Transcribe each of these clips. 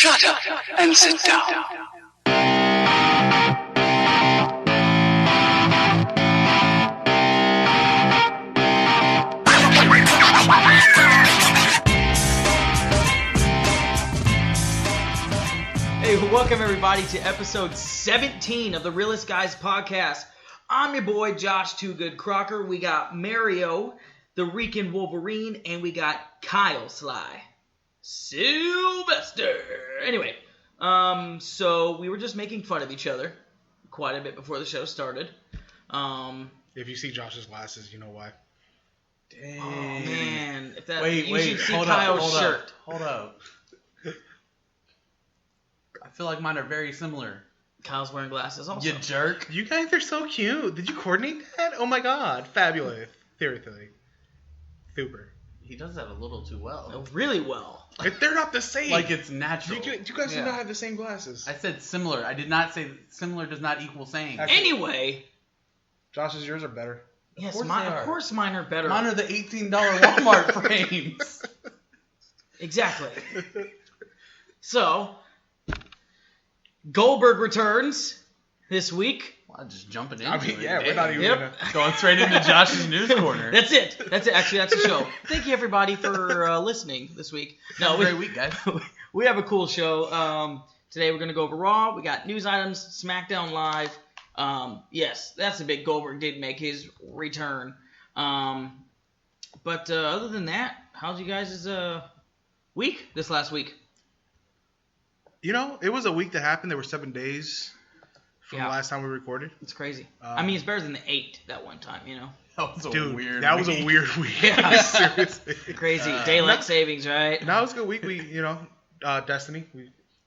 Shut up and sit down. Hey, welcome everybody to episode 17 of the Realest Guys Podcast. I'm your boy Josh Too Good Crocker. We got Mario, the Rican Wolverine, and we got Kyle Sly Sylvester. Anyway, so we were just making fun of each other quite a bit before the show started. If you see Josh's glasses, you know why. Dang. Oh man! If that, Wait, should see hold Kyle's up, shirt. Hold up. I feel like mine are very similar. Kyle's wearing glasses also. You jerk. You guys are so cute. Did you coordinate that? Oh my god. Fabulous. Seriously. Super. He does that a little too well. Oh, really well. They're not the same. Like it's natural. You guys do not have the same glasses. I said similar. I did not say similar does not equal same. Anyway. Josh's, yours are better. Yes, of course mine are better. Mine are the $18 Walmart frames. Exactly. So, Goldberg returns this week. Well, just jumping into I mean, it. yeah, we're not even Yep. going straight into Josh's news corner. That's it. Actually, that's the show. Thank you, everybody, for listening this week. Have a great week, guys. We have a cool show. Today we're going to go over Raw. We got news items, SmackDown Live. Yes, that's the big Goldberg did make his return. But other than that, how's you guys' week this last week? You know, it was a week that happened. There were 7 days from the last time we recorded. It's crazy. I mean, it's better than the 8 that one time, you know? That was a weird that week. was a weird week. Yeah. Seriously. Crazy. Daylight savings, right? No, it was a good week. We, Destiny.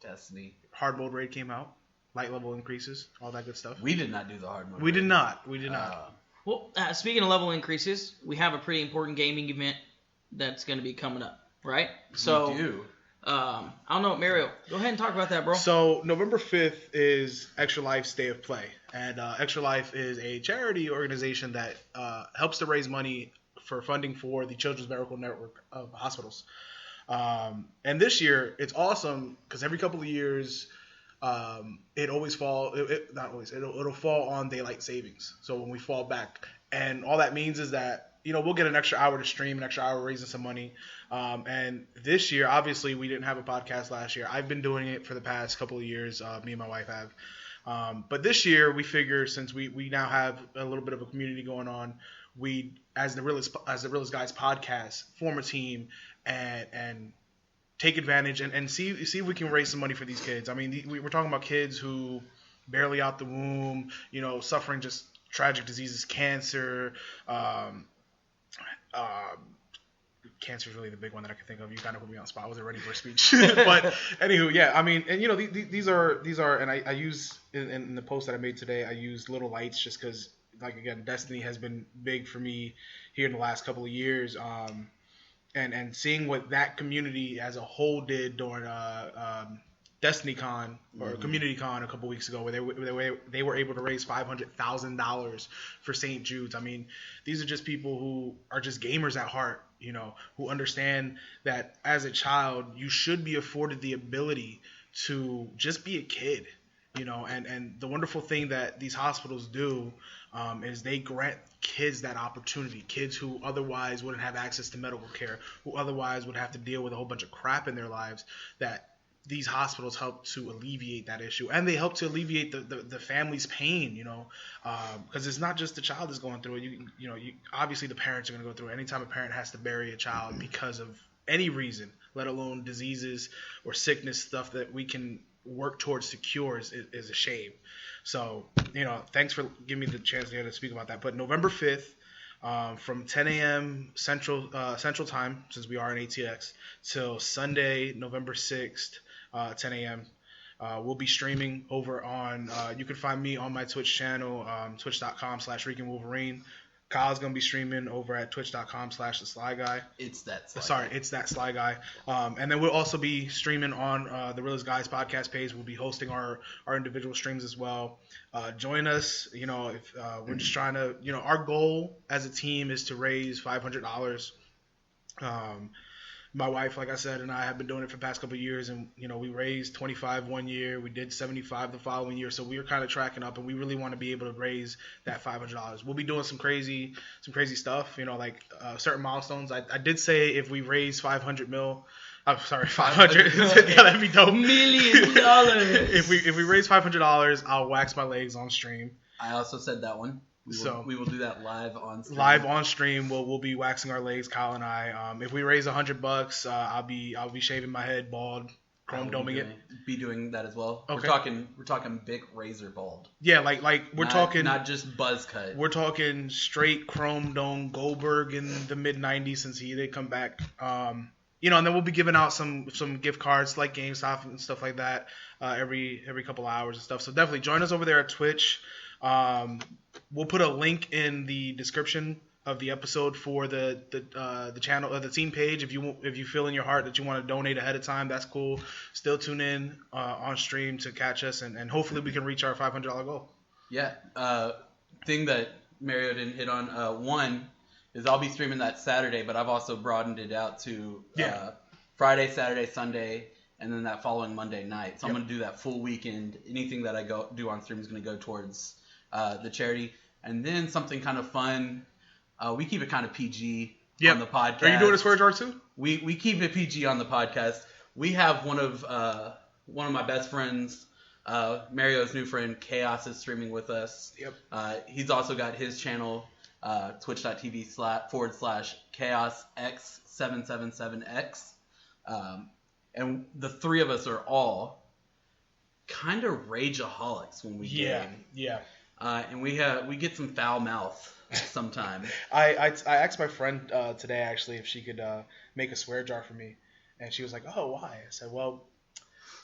Destiny. Hard mode raid came out. Light level increases. All that good stuff. We did not do the hard mode. We did not. We did not. Well, speaking of level increases, we have a pretty important gaming event that's going to be coming up, right? So, we do. I don't know, Mario, go ahead and talk about that, bro. So November 5th is Extra Life's Day of Play, and Extra Life is a charity organization that helps to raise money for funding for the Children's Medical Network of hospitals. And this year, it's awesome because every couple of years, it'll fall on daylight savings. So when we fall back, and all that means is that we'll get an extra hour to stream, an extra hour raising some money. And this year, obviously, we didn't have a podcast last year. I've been doing it for the past couple of years. Me and my wife have. But this year, we figure since we now have a little bit of a community going on, we as the Realest Guys Podcast form a team and take advantage and see if we can raise some money for these kids. I mean, we're talking about kids who barely out the womb, suffering just tragic diseases, cancer. Cancer is really the big one that I can think of. You kind of put me on the spot. I wasn't ready for a speech. But anywho, yeah. I mean, and these are, and I use in the post that I made today, I used little lights just because, like, again, Destiny has been big for me here in the last couple of years. And seeing what that community as a whole did during DestinyCon or CommunityCon a couple weeks ago, where they were able to raise $500,000 for St. Jude's. I mean, these are just people who are just gamers at heart, who understand that as a child you should be afforded the ability to just be a kid, and the wonderful thing that these hospitals do is they grant kids that opportunity, kids who otherwise wouldn't have access to medical care, who otherwise would have to deal with a whole bunch of crap in their lives, that these hospitals help to alleviate that issue, and they help to alleviate the family's pain, because it's not just the child that's going through it. Obviously the parents are going to go through it. Anytime a parent has to bury a child because of any reason, let alone diseases or sickness, stuff that we can work towards to cure is a shame. So, thanks for giving me the chance to speak about that. But November 5th, from 10 a.m. Central Time, since we are in ATX, till Sunday, November 6th, 10 a.m. We'll be streaming over on, you can find me on my Twitch channel, twitch.com/RicanWolverine. Kyle's going to be streaming over at twitch.com/TheSlyGuy. It's that Sly Guy. And then we'll also be streaming on the Realest Guys podcast page. We'll be hosting our individual streams as well. Join us. If we're just trying to, our goal as a team is to raise $500. My wife, like I said, and I have been doing it for the past couple of years, and we raised 25 one year, we did 75 the following year, so we were kind of tracking up, and we really want to be able to raise that $500. We'll be doing some crazy stuff, like certain milestones. I did say if we raise 500 mil. I'm sorry, 500. Yeah, that'd be dope. $1 million. if we raise $500, I'll wax my legs on stream. I also said that one. We will do that live on stream. Live on stream, we'll be waxing our legs, Kyle and I. If we raise $100, I'll be shaving my head bald, chrome doming it. Be doing that as well. Okay. We're talking big razor bald. Yeah, like we're talking not just buzz cut. We're talking straight chrome dome Goldberg in the mid '90s since he did come back. And then we'll be giving out some gift cards like GameStop and stuff like that every couple hours and stuff. So definitely join us over there at Twitch. We'll put a link in the description of the episode for the channel, the team page. If you feel in your heart that you want to donate ahead of time, that's cool. Still tune in on stream to catch us, and hopefully we can reach our $500 goal. Yeah. Thing that Mario didn't hit on. One is I'll be streaming that Saturday, but I've also broadened it out to Friday, Saturday, Sunday, and then that following Monday night. So I'm going to do that full weekend. Anything that I do on stream is going to go towards the charity. And then something kind of fun. We keep it kind of PG on the podcast. Are you doing a swear jar too? We keep it PG on the podcast. We have one of my best friends, Mario's new friend, Chaos, is streaming with us. Yep. He's also got his channel, twitch.tv//ChaosX777X. And the three of us are all kind of rageaholics when we game. Yeah. And we get some foul mouth sometimes. I asked my friend today actually if she could make a swear jar for me, and she was like, "Oh, why?" I said, "Well,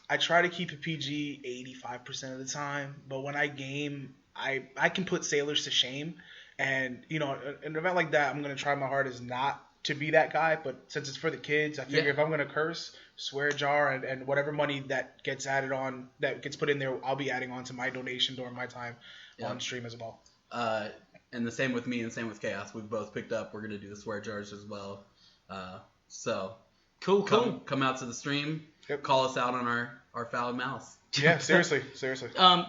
I try to keep it PG 85% of the time, but when I game, I can put sailors to shame, and in an event like that, I'm gonna try my hardest not to be that guy. But since it's for the kids, I figure if I'm gonna curse, swear jar, and whatever money that gets added on, that gets put in there, I'll be adding on to my donation during my time on stream as well." And the same with me and same with Chaos. We've both picked up. We're going to do the swear jars as well. So cool. Come out to the stream. Yep. Call us out on our foul mouths. Yeah, seriously.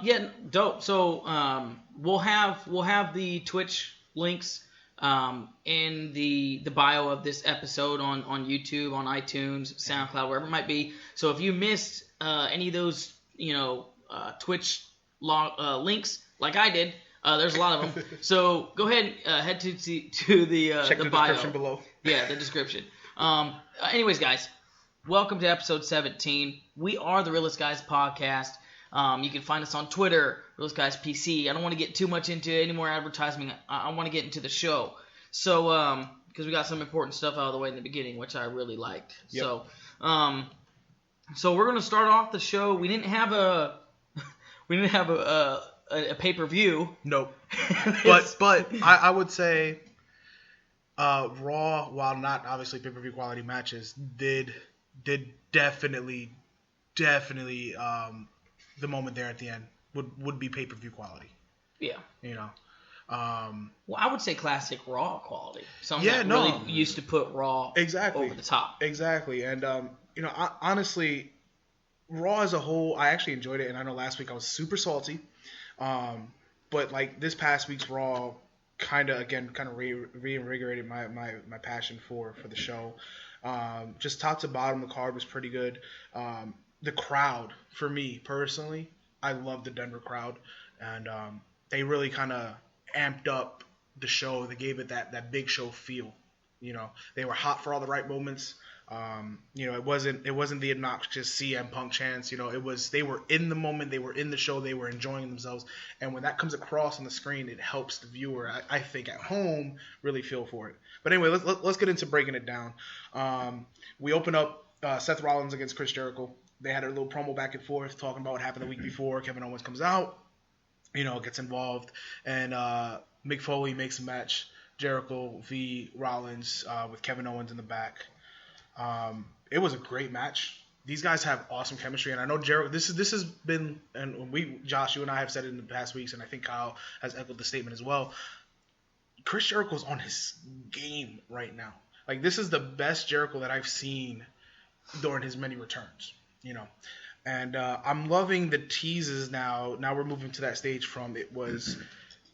Yeah, dope. So we'll have the Twitch links in the bio of this episode on YouTube, on iTunes, SoundCloud, wherever it might be. So if you missed any of those, Twitch links, like I did, there's a lot of them. So go ahead, head to the check the bio. description below. Yeah, the description. Anyways, guys, welcome to episode 17. We are the Realest Guys Podcast. You can find us on Twitter, Realest Guys PC. I don't want to get too much into any more advertising. I want to get into the show. So, because we got some important stuff out of the way in the beginning, which I really liked. Yep. So we're gonna start off the show. We didn't have a pay-per-view. Nope. but I would say Raw, while not obviously pay-per-view quality matches, did definitely the moment there at the end would be pay-per-view quality. Yeah. Well, I would say classic Raw quality. Really used to put Raw over the top. Exactly. And honestly, Raw as a whole, I actually enjoyed it, and I know last week I was super salty. But like this past week's Raw kind of reinvigorated my passion for the show. Just top to bottom, the card was pretty good. The crowd, for me personally, I love the Denver crowd, and they really kind of amped up the show. They gave it that big show feel. They were hot for all the right moments. It wasn't the obnoxious CM Punk chants. They were in the moment, they were in the show, they were enjoying themselves, and when that comes across on the screen, it helps the viewer, I think, at home really feel for it. But anyway, let's get into breaking it down. We open up Seth Rollins against Chris Jericho. They had a little promo back and forth talking about what happened the week before. Kevin Owens comes out, gets involved, and Mick Foley makes a match, Jericho v. Rollins, with Kevin Owens in the back. It was a great match. These guys have awesome chemistry, and I know Jericho. This has been, and Josh, you and I have said it in the past weeks, and I think Kyle has echoed the statement as well. Chris Jericho's on his game right now. Like, this is the best Jericho that I've seen during his many returns, you know. And I'm loving the teases now. Now we're moving to that stage from it was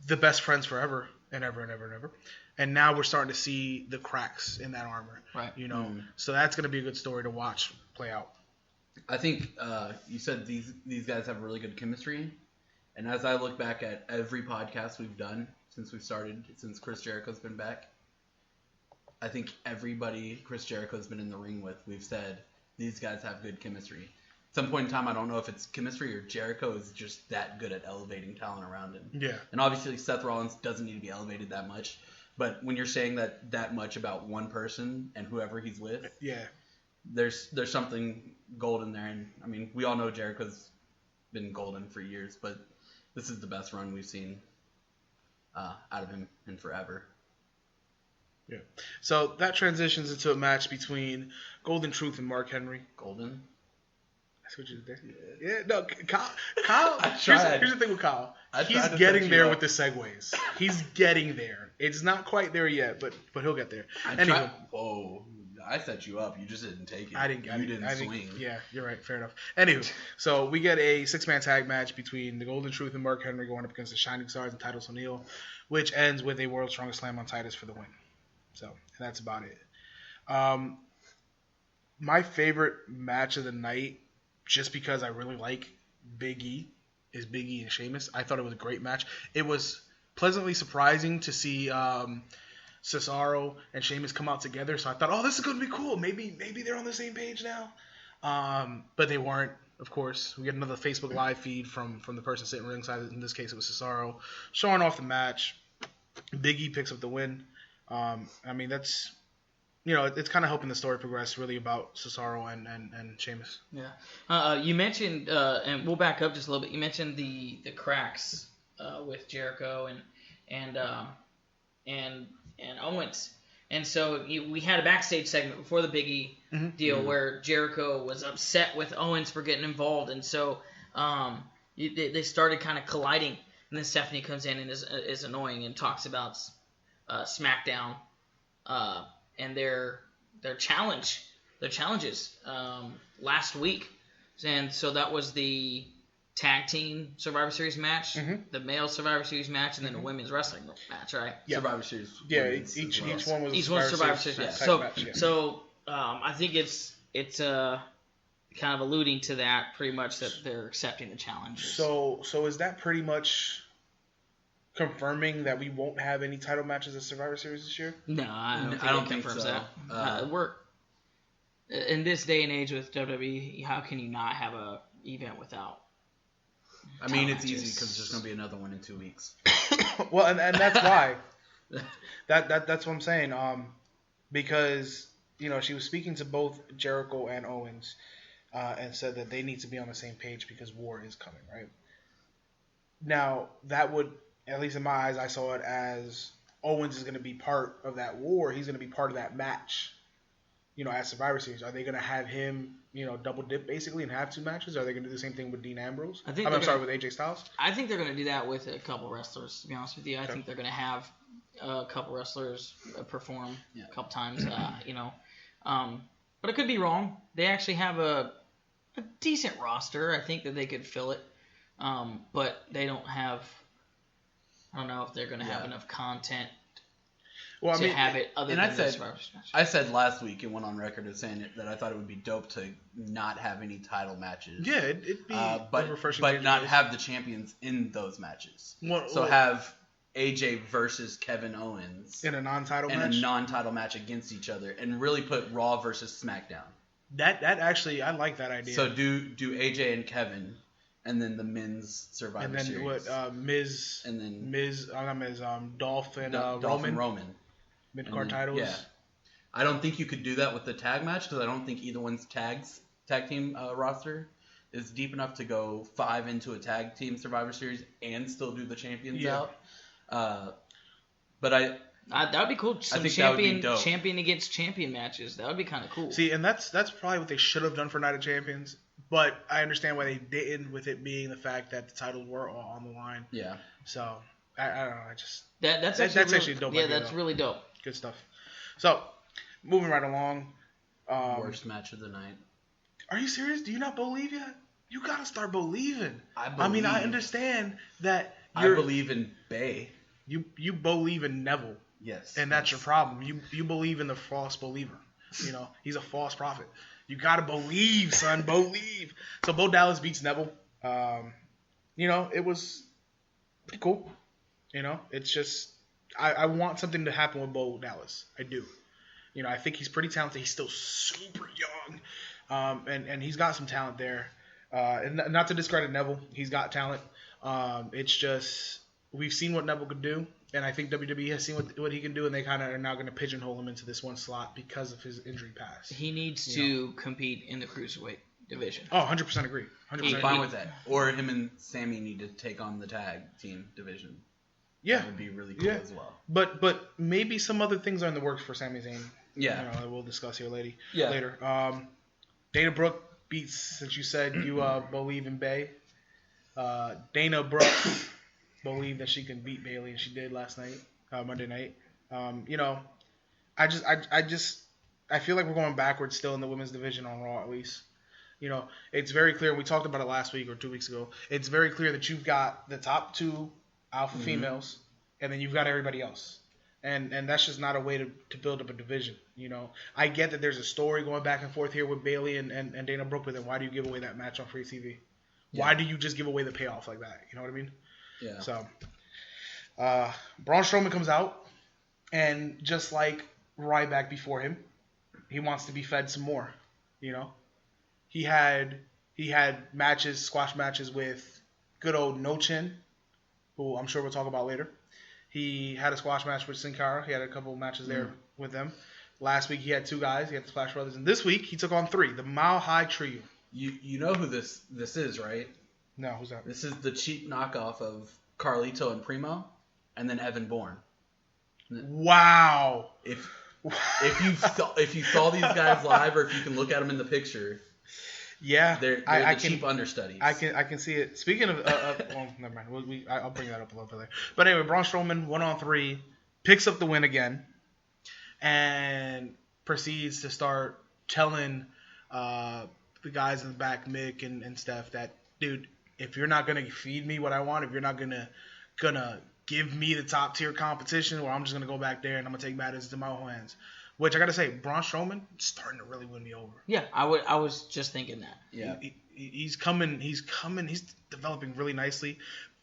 the best friends forever and ever and ever and ever. And now we're starting to see the cracks in that armor, right? You know, so that's going to be a good story to watch play out. I think you said these guys have really good chemistry. And as I look back at every podcast we've done since Chris Jericho's been back, I think everybody Chris Jericho's been in the ring with, we've said these guys have good chemistry. At some point in time, I don't know if it's chemistry or Jericho is just that good at elevating talent around him. Yeah. And obviously Seth Rollins doesn't need to be elevated that much. But when you're saying that much about one person and whoever he's with, there's something golden there. And I mean, we all know Jericho's been golden for years, but this is the best run we've seen out of him in forever. Yeah. So that transitions into a match between Golden Truth and Mark Henry. Golden? That's what you did there? Yeah. No, Kyle here's the thing with Kyle. He's getting there with the segues. He's getting there. It's not quite there yet, but he'll get there. Whoa. I set you up. You just didn't take it. I didn't swing. Yeah, you're right. Fair enough. Anywho, so we get a 6-man tag match between the Golden Truth and Mark Henry going up against the Shining Stars and Titus O'Neil, which ends with a World's Strongest Slam on Titus for the win. So that's about it. My favorite match of the night, just because I really like Big E, is Big E and Sheamus. I thought it was a great match. It was pleasantly surprising to see Cesaro and Sheamus come out together. So I thought, this is going to be cool. Maybe they're on the same page now. But they weren't, of course. We get another Facebook Live feed from the person sitting ringside. In this case, it was Cesaro showing off the match. Big E picks up the win. I mean, that's, it's kind of helping the story progress really about Cesaro and Sheamus. Yeah. You mentioned, and we'll back up just a little bit. You mentioned the cracks with Jericho and Owens. And so we had a backstage segment before the Big E deal where Jericho was upset with Owens for getting involved. And so they started kind of colliding. And then Stephanie comes in and is annoying and talks about SmackDown and their challenges last week. And so that was the tag team Survivor Series match, the male Survivor Series match, and then a women's wrestling match, right? Yeah. Survivor Series. Yeah, each one was a Survivor Series match. So I think it's kind of alluding to that pretty much, that they're accepting the challenges. So is that pretty much confirming that we won't have any title matches at Survivor Series this year? No, I don't think so. We're in this day and age with WWE. How can you not have a event without? I mean, it's easy because there's going to be another one in 2 weeks. Well, and that's why. That's what I'm saying. Because she was speaking to both Jericho and Owens, and said that they need to be on the same page because war is coming, right? Now that would, at least in my eyes, I saw it as Owens is going to be part of that war. He's going to be part of that match, at Survivor Series. Are they going to have him, double dip basically and have 2 matches? Are they going to do the same thing with Dean Ambrose? with AJ Styles? I think they're going to do that with a couple wrestlers, to be honest with you. I think they're going to have a couple wrestlers perform a couple times, But I could be wrong. They actually have a decent roster. I think that they could fill it. But they don't have... I don't know if they're going to have enough content to have it other than this Survivor match. I said last week and went on record as saying that I thought it would be dope to not have any title matches. Yeah, it'd be refreshing. But not have the champions in those matches. Have AJ versus Kevin Owens in a non-title match? In a non-title match against each other, and really put Raw versus SmackDown. That actually, I like that idea. So do AJ and Kevin... And then the men's Survivor Series. And then Dolph and Roman. Mid-card titles. Yeah. I don't think you could do that with the tag match because I don't think either one's tag team roster is deep enough to go 5 into a tag team Survivor Series and still do the champions out. But that would be cool. Some champion against champion matches. That would be kind of cool. See, and that's probably what they should have done for Night of Champions. But I understand why they didn't, with it being the fact that the titles were all on the line. Yeah. So I don't know. That's actually dope. Yeah, idea, that's though. really dope. Good stuff. So moving right along. Worst match of the night. Are you serious? Do you not believe yet? You gotta start believing. I mean, I understand that I believe in Bay. You believe in Neville. Yes. And that's your problem. You believe in the false believer. You know, he's a false prophet. You gotta believe, son. Believe. So Bo Dallas beats Neville. You know, it was pretty cool. You know, it's just I want something to happen with Bo Dallas. I do. You know, I think he's pretty talented. He's still super young. And he's got some talent there. And not to discredit Neville, he's got talent. It's just we've seen what Neville could do, and I think WWE has seen what he can do, and they kind of are now going to pigeonhole him into this one slot because of his injury past. He needs to compete in the Cruiserweight division. Oh, 100% agree. 100% I'm fine with that. Or him and Sami need to take on the tag team division. Yeah. That would be really cool as well. But maybe some other things are in the works for Sami Zayn. Yeah. You know, that we'll discuss here later. Yeah. Dana Brooke beats, since you said you believe in Bay. Dana Brooke believed that she can beat Bayley, and she did last night, Monday night. You know, I feel like we're going backwards still in the women's division on Raw, at least. You know, it's very clear. We talked about it last week or 2 weeks ago. It's very clear that you've got the top two alpha females, and then you've got everybody else. And that's just not a way to build up a division. You know, I get that there's a story going back and forth here with Bayley and Dana Brooke, but then why do you give away that match on free TV? Yeah. Why do you just give away the payoff like that? You know what I mean? Yeah. So, Braun Strowman comes out, and just like Ryback before him, he wants to be fed some more. You know, he had matches, squash matches with good old No Chin, who I'm sure we'll talk about later. He had a squash match with Sin Cara. He had a couple of matches there with them. Last week he had two guys. He had the Splash Brothers, and this week he took on three, the Mile High Trio. You know who this is, right? No, who's that? This is the cheap knockoff of Carlito and Primo, and then Evan Bourne. Wow. If you saw these guys live, or if you can look at them in the picture, yeah, they're cheap understudies. I can see it. Speaking of, well, never mind. I'll bring that up a little bit later. But anyway, Braun Strowman 1-on-3 picks up the win again, and proceeds to start telling the guys in the back, Mick and Steph, that dude, if you're not gonna feed me what I want, if you're not gonna give me the top tier competition, well, I'm just gonna go back there and I'm gonna take matters into my own hands. Which I gotta say, Braun Strowman is starting to really win me over. Yeah, I was just thinking that. Yeah, he's coming. He's developing really nicely.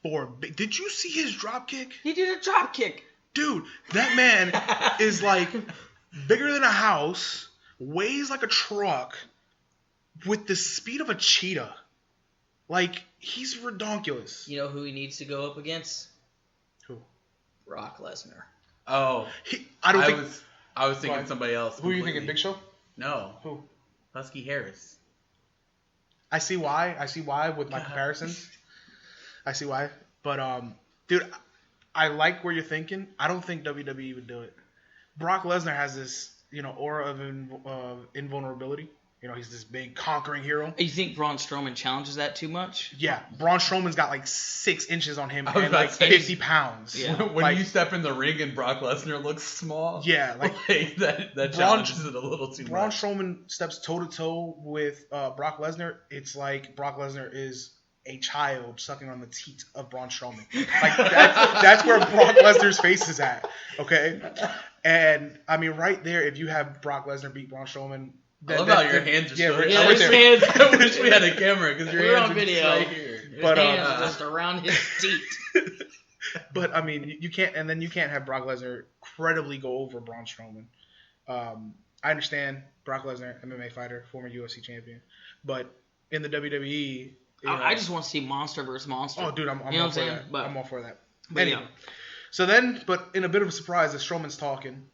Did you see his drop kick? He did a drop kick. Dude, that man is like bigger than a house, weighs like a truck, with the speed of a cheetah. Like, he's redonkulous. You know who he needs to go up against? Who? Brock Lesnar. Oh, I was thinking somebody else. Who are you thinking, Big Show? No. Who? Husky Harris. I see why with my comparisons. I see why. But, dude, I like where you're thinking. I don't think WWE would do it. Brock Lesnar has this, aura of invulnerability. He's this big conquering hero. You think Braun Strowman challenges that too much? Yeah. Braun Strowman's got like 6 inches on him and like 50 pounds. Yeah. When you step in the ring and Brock Lesnar looks small. Yeah. Like that challenges it a little too Braun much. Strowman steps toe-to-toe with Brock Lesnar. It's like Brock Lesnar is a child sucking on the teat of Braun Strowman. Like that's where Brock Lesnar's face is at. Okay? And, I mean, right there, if you have Brock Lesnar beat Braun Strowman, I love how your hands are showing. Yeah, his hands. I wish we had a camera because your We're hands on are video. right here. His But, hands are just around his teeth. But, I mean, you can't have Brock Lesnar credibly go over Braun Strowman. I understand Brock Lesnar, MMA fighter, former UFC champion. But in the WWE... I just want to see monster versus monster. Oh, dude, I'm all for that. I'm all for that. Anyway, so then, but in a bit of a surprise, as Strowman's talking,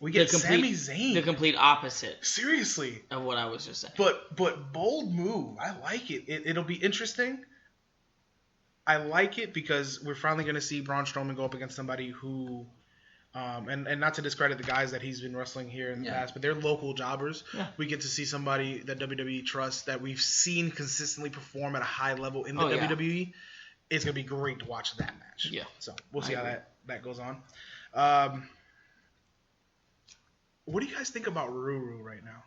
we get Sami Zayn. The complete opposite. Seriously. Of what I was just saying. But bold move. I like it. It'll be interesting. I like it because we're finally going to see Braun Strowman go up against somebody who, and not to discredit the guys that he's been wrestling here in the past, but they're local jobbers. Yeah. We get to see somebody that WWE trusts, that we've seen consistently perform at a high level in the WWE. Yeah. It's going to be great to watch that match. Yeah. So we'll see how that goes on. What do you guys think about Ruru right now?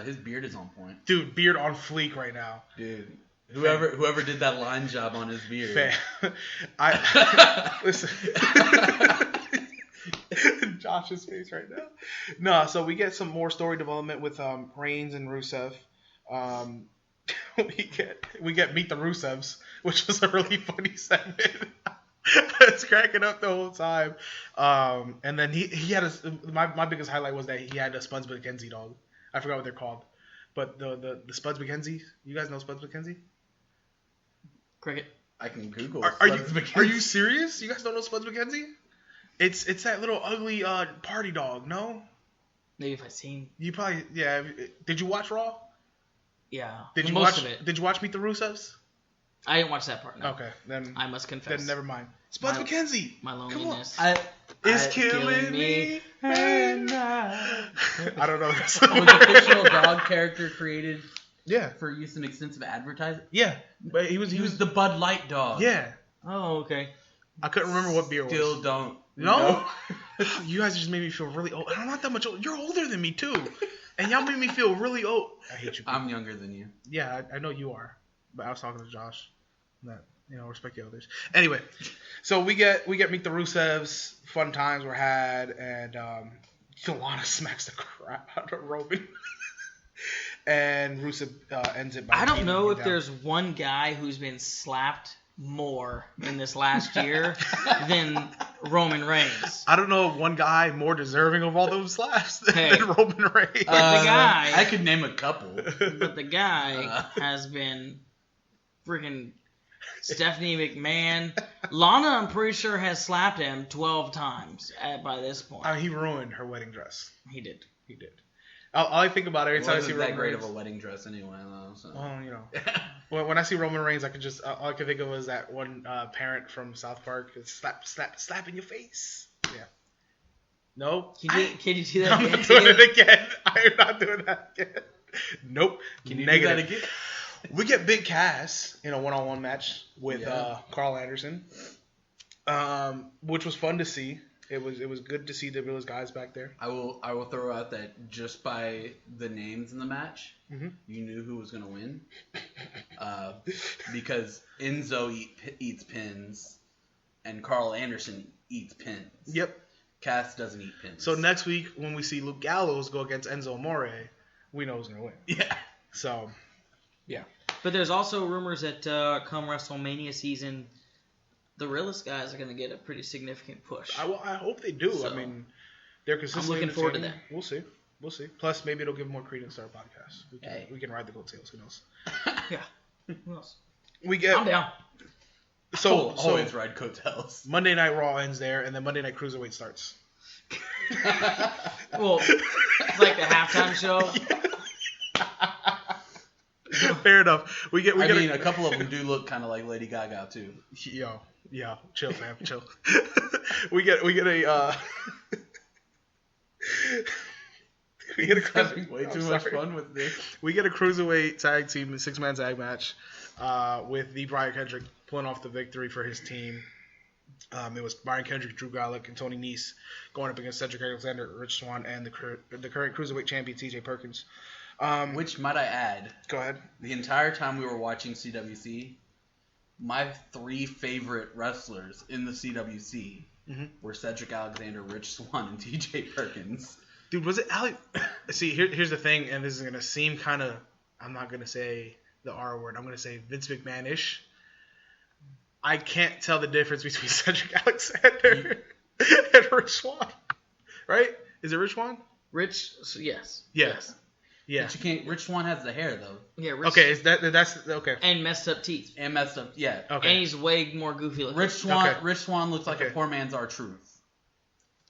His beard is on point. Dude, beard on fleek right now. Dude, whoever did that line job on his beard. Listen. Josh's face right now. No, so we get some more story development with Reigns and Rusev. We get Meet the Rusevs, which was a really funny segment. I was cracking up the whole time. And then he had my biggest highlight was that he had a Spuds Mackenzie dog. I forgot what they're called. But the Spuds Mackenzie, you guys know Spuds Mackenzie? Cricket. I can Google. Are you serious? You guys don't know Spuds Mackenzie? It's that little ugly party dog. No. Maybe if I seen. You probably Did you watch Raw? Yeah. Did you most watch? of it. Did you watch Meet the Rusevs? I didn't watch that part. No. Okay, then I must confess. Then never mind. Spuds Mackenzie. My loneliness. It's killing me. And I don't know. Was a fictional dog character created? Yeah. For use in extensive advertising. Yeah, but he was the Bud Light dog. Yeah. Oh, okay. I couldn't remember what beer was. Still don't. No. You guys just made me feel really old. I'm not that much old. You're older than me too, and y'all made me feel really old. I hate you. People. I'm younger than you. Yeah, I know you are, but I was talking to Josh. That respect the others. Anyway, so we get Meet the Rusevs. Fun times were had, and Lana smacks the crap out of Roman. And Rusev ends it by. I don't know if there's one guy who's been slapped more in this last year than Roman Reigns. I don't know of one guy more deserving of all those slaps than Roman Reigns. But the guy, I could name a couple. But the guy has been freaking Stephanie McMahon. Lana, I'm pretty sure, has slapped him 12 times by this point. He ruined her wedding dress. He did. All I think about every time I see Roman Reigns. It wasn't that great of a wedding dress anyway, though. So. Well, when I see Roman Reigns, I can just all I can think of is that one parent from South Park. It's slap in your face. Yeah. No. Can you do that I'm again? not doing it again. I am not doing that again. Nope. Can you Negative. do that again? We get Big Cass in a one-on-one match with Carl Anderson, which was fun to see. It was good to see the Realest Guys back there. I will throw out that just by the names in the match, you knew who was going to win. Because Enzo eats pins and Carl Anderson eats pins. Yep. Cass doesn't eat pins. So next week when we see Luke Gallows go against Enzo Amore, we know who's going to win. Yeah. So, yeah. But there's also rumors that come WrestleMania season, the Realest Guys are going to get a pretty significant push. I hope they do. So, I mean, they're consistently. I'm looking forward to that. We'll see. Plus, maybe it'll give more credence to our podcast. We can ride the coattails. Who knows? Yeah. Who knows? I'm down. So always ride coattails. Monday Night Raw ends there, and then Monday Night Cruiserweight starts. Well, it's like the halftime show. Fair enough. We get a couple of them do look kind of like Lady Gaga too. Yo, chill, fam, chill. we get a having way too much fun with this. We get a Cruiserweight tag team, 6-man tag match, with the Brian Kendrick pulling off the victory for his team. It was Brian Kendrick, Drew Gulak, and Tony Nese going up against Cedric Alexander, Rich Swann, and the current Cruiserweight champion T.J. Perkins. Which, might I add, go ahead. The entire time we were watching CWC, my 3 favorite wrestlers in the CWC were Cedric Alexander, Rich Swann, and T.J. Perkins. Dude, was it Alex? See, here's the thing, and this is going to seem kind of, I'm not going to say the R word, I'm going to say Vince McMahon-ish. I can't tell the difference between Cedric Alexander and Rich Swann. Right? Is it Rich Swann? Yes. Yes. Yeah. But you can't. Rich Swann has the hair though. Yeah. Okay. That's okay. And messed up teeth. Yeah. Okay. And he's way more goofy looking. Rich Swann looks like a poor man's R-Truth.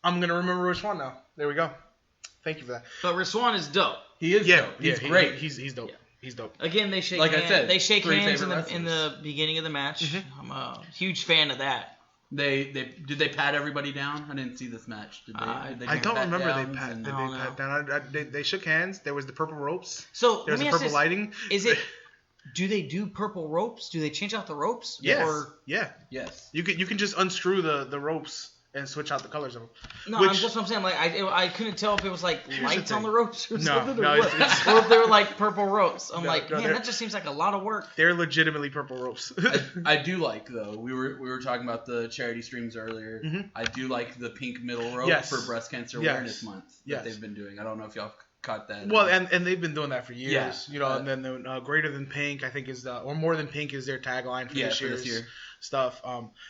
I'm gonna remember Rich Swann now. There we go. Thank you for that. But Rich Swann is dope. He is dope. He's great. He's dope. Yeah. He's dope. Again, they shake. Like hands. I said, they shake 3 hands favorite in the beginning of the match. I'm a huge fan of that. Did they pat everybody down? I didn't see this match. Did they I don't remember they pat down. They shook hands. There was the purple ropes. So there was the purple lighting. Is it? Do they do purple ropes? Do they change out the ropes? Yes. Or, yeah. Yes. You can just unscrew the ropes and switch out the colors of them. No, that's what I'm saying. Like I couldn't tell if it was like lights on the ropes or something, or if they were like purple ropes. I'm man, that just seems like a lot of work. They're legitimately purple ropes. I do like though. We were talking about the charity streams earlier. Mm-hmm. I do like the pink middle rope for Breast Cancer Awareness Month that they've been doing. I don't know if y'all caught that. Well, and they've been doing that for years. And then the greater than pink, I think, is or more than pink is their tagline for this year's stuff.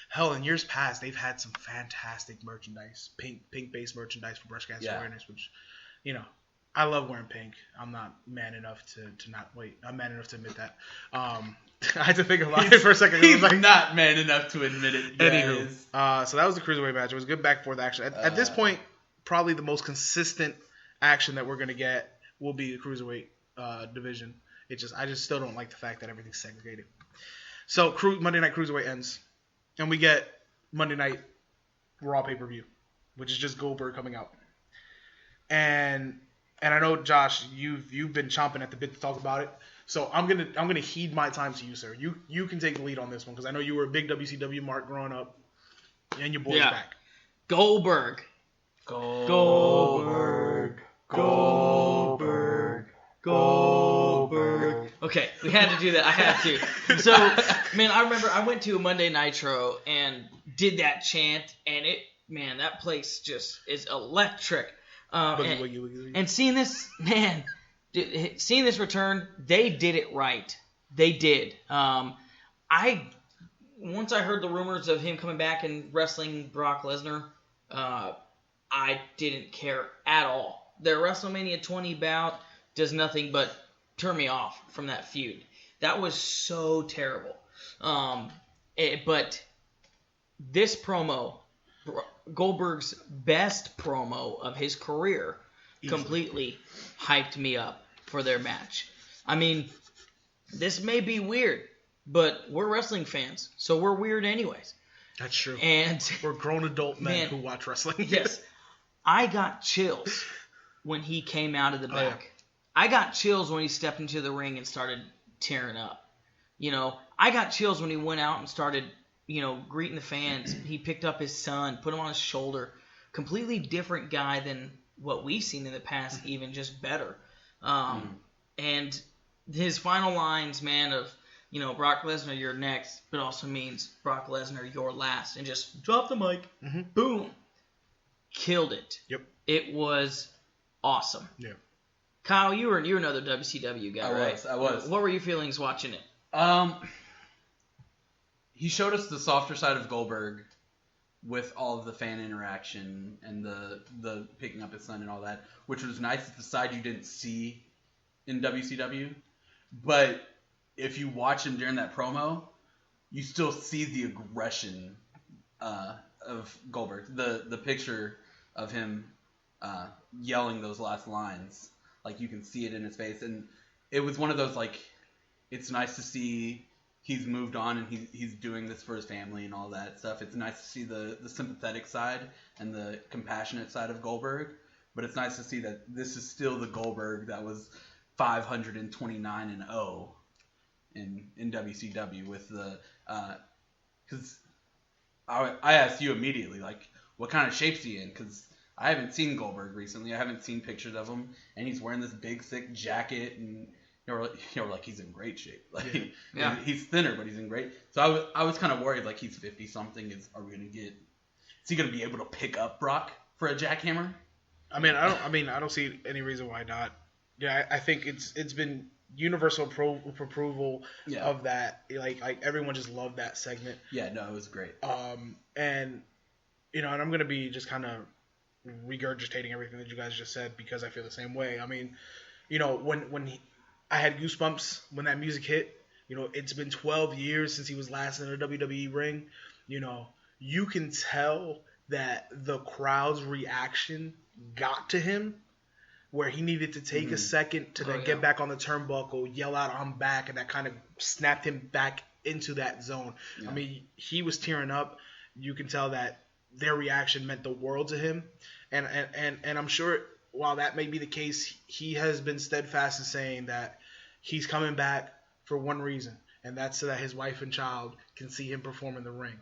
Hell, in years past, they've had some fantastic merchandise, pink based merchandise for breast cancer awareness, which, I love wearing pink. I'm not man enough to not wait. I'm man enough to admit that. I had to think about it for a second. He's not man enough to admit it. Anywho, so that was the Cruiserweight match. It was good back and forth action. At this point, probably the most consistent action that we're gonna get will be the Cruiserweight division. I just still don't like the fact that everything's segregated. So Monday Night Cruiserweight ends, and we get Monday Night Raw pay-per-view, which is just Goldberg coming out. And I know, Josh, you've been chomping at the bit to talk about it. So I'm gonna heed my time to you, sir. You can take the lead on this one because I know you were a big WCW mark growing up, and your boy's back. Goldberg. Okay, we had to do that. I had to. So, man, I remember I went to a Monday Nitro and did that chant, and that place just is electric. And seeing this, seeing this return, they did it right. They did. Once I heard the rumors of him coming back and wrestling Brock Lesnar, I didn't care at all. Their WrestleMania 20 bout does nothing but turn me off from that feud. That was so terrible. But this promo, Goldberg's best promo of his career, completely hyped me up for their match. I mean, this may be weird, but we're wrestling fans, so we're weird anyways. That's true. And we're grown adult men who watch wrestling. Yes. I got chills when he came out of the back. Yeah. I got chills when he stepped into the ring and started tearing up. I got chills when he went out and started, greeting the fans. He picked up his son, put him on his shoulder. Completely different guy than what we've seen in the past, even just better. And his final lines, man, of, Brock Lesnar, you're next, but also means Brock Lesnar, you're last. And just drop the mic. Mm-hmm. Boom. Killed it. Yep. It was awesome. Yeah. Kyle, you were another WCW guy, right? I was. What were your feelings watching it? He showed us the softer side of Goldberg with all of the fan interaction and the picking up his son and all that, which was nice. It's the side you didn't see in WCW. But if you watch him during that promo, you still see the aggression of Goldberg. The picture of him yelling those last lines. Like, you can see it in his face. And it was one of those, it's nice to see he's moved on and he's doing this for his family and all that stuff. It's nice to see the sympathetic side and the compassionate side of Goldberg. But it's nice to see that this is still the Goldberg that was 529-0 in WCW with the... Because I asked you immediately, what kind of shape's he in? Because I haven't seen Goldberg recently. I haven't seen pictures of him, and he's wearing this big, thick jacket, and you're like, he's in great shape. He's thinner, but he's in great. So I was kind of worried, he's 50-something. Is he gonna be able to pick up Brock for a jackhammer? I don't see any reason why not. Yeah, I think it's been universal approval of that. Like everyone just loved that segment. Yeah, no, it was great. And I'm gonna be just kind of regurgitating everything that you guys just said because I feel the same way. I mean, I had goosebumps when that music hit. It's been 12 years since he was last in a WWE ring. You can tell that the crowd's reaction got to him where he needed to take a second to then get back on the turnbuckle, yell out, "I'm back," and that kind of snapped him back into that zone. Yeah. I mean, he was tearing up. You can tell that their reaction meant the world to him. And I'm sure while that may be the case, he has been steadfast in saying that he's coming back for one reason, and that's so that his wife and child can see him perform in the ring.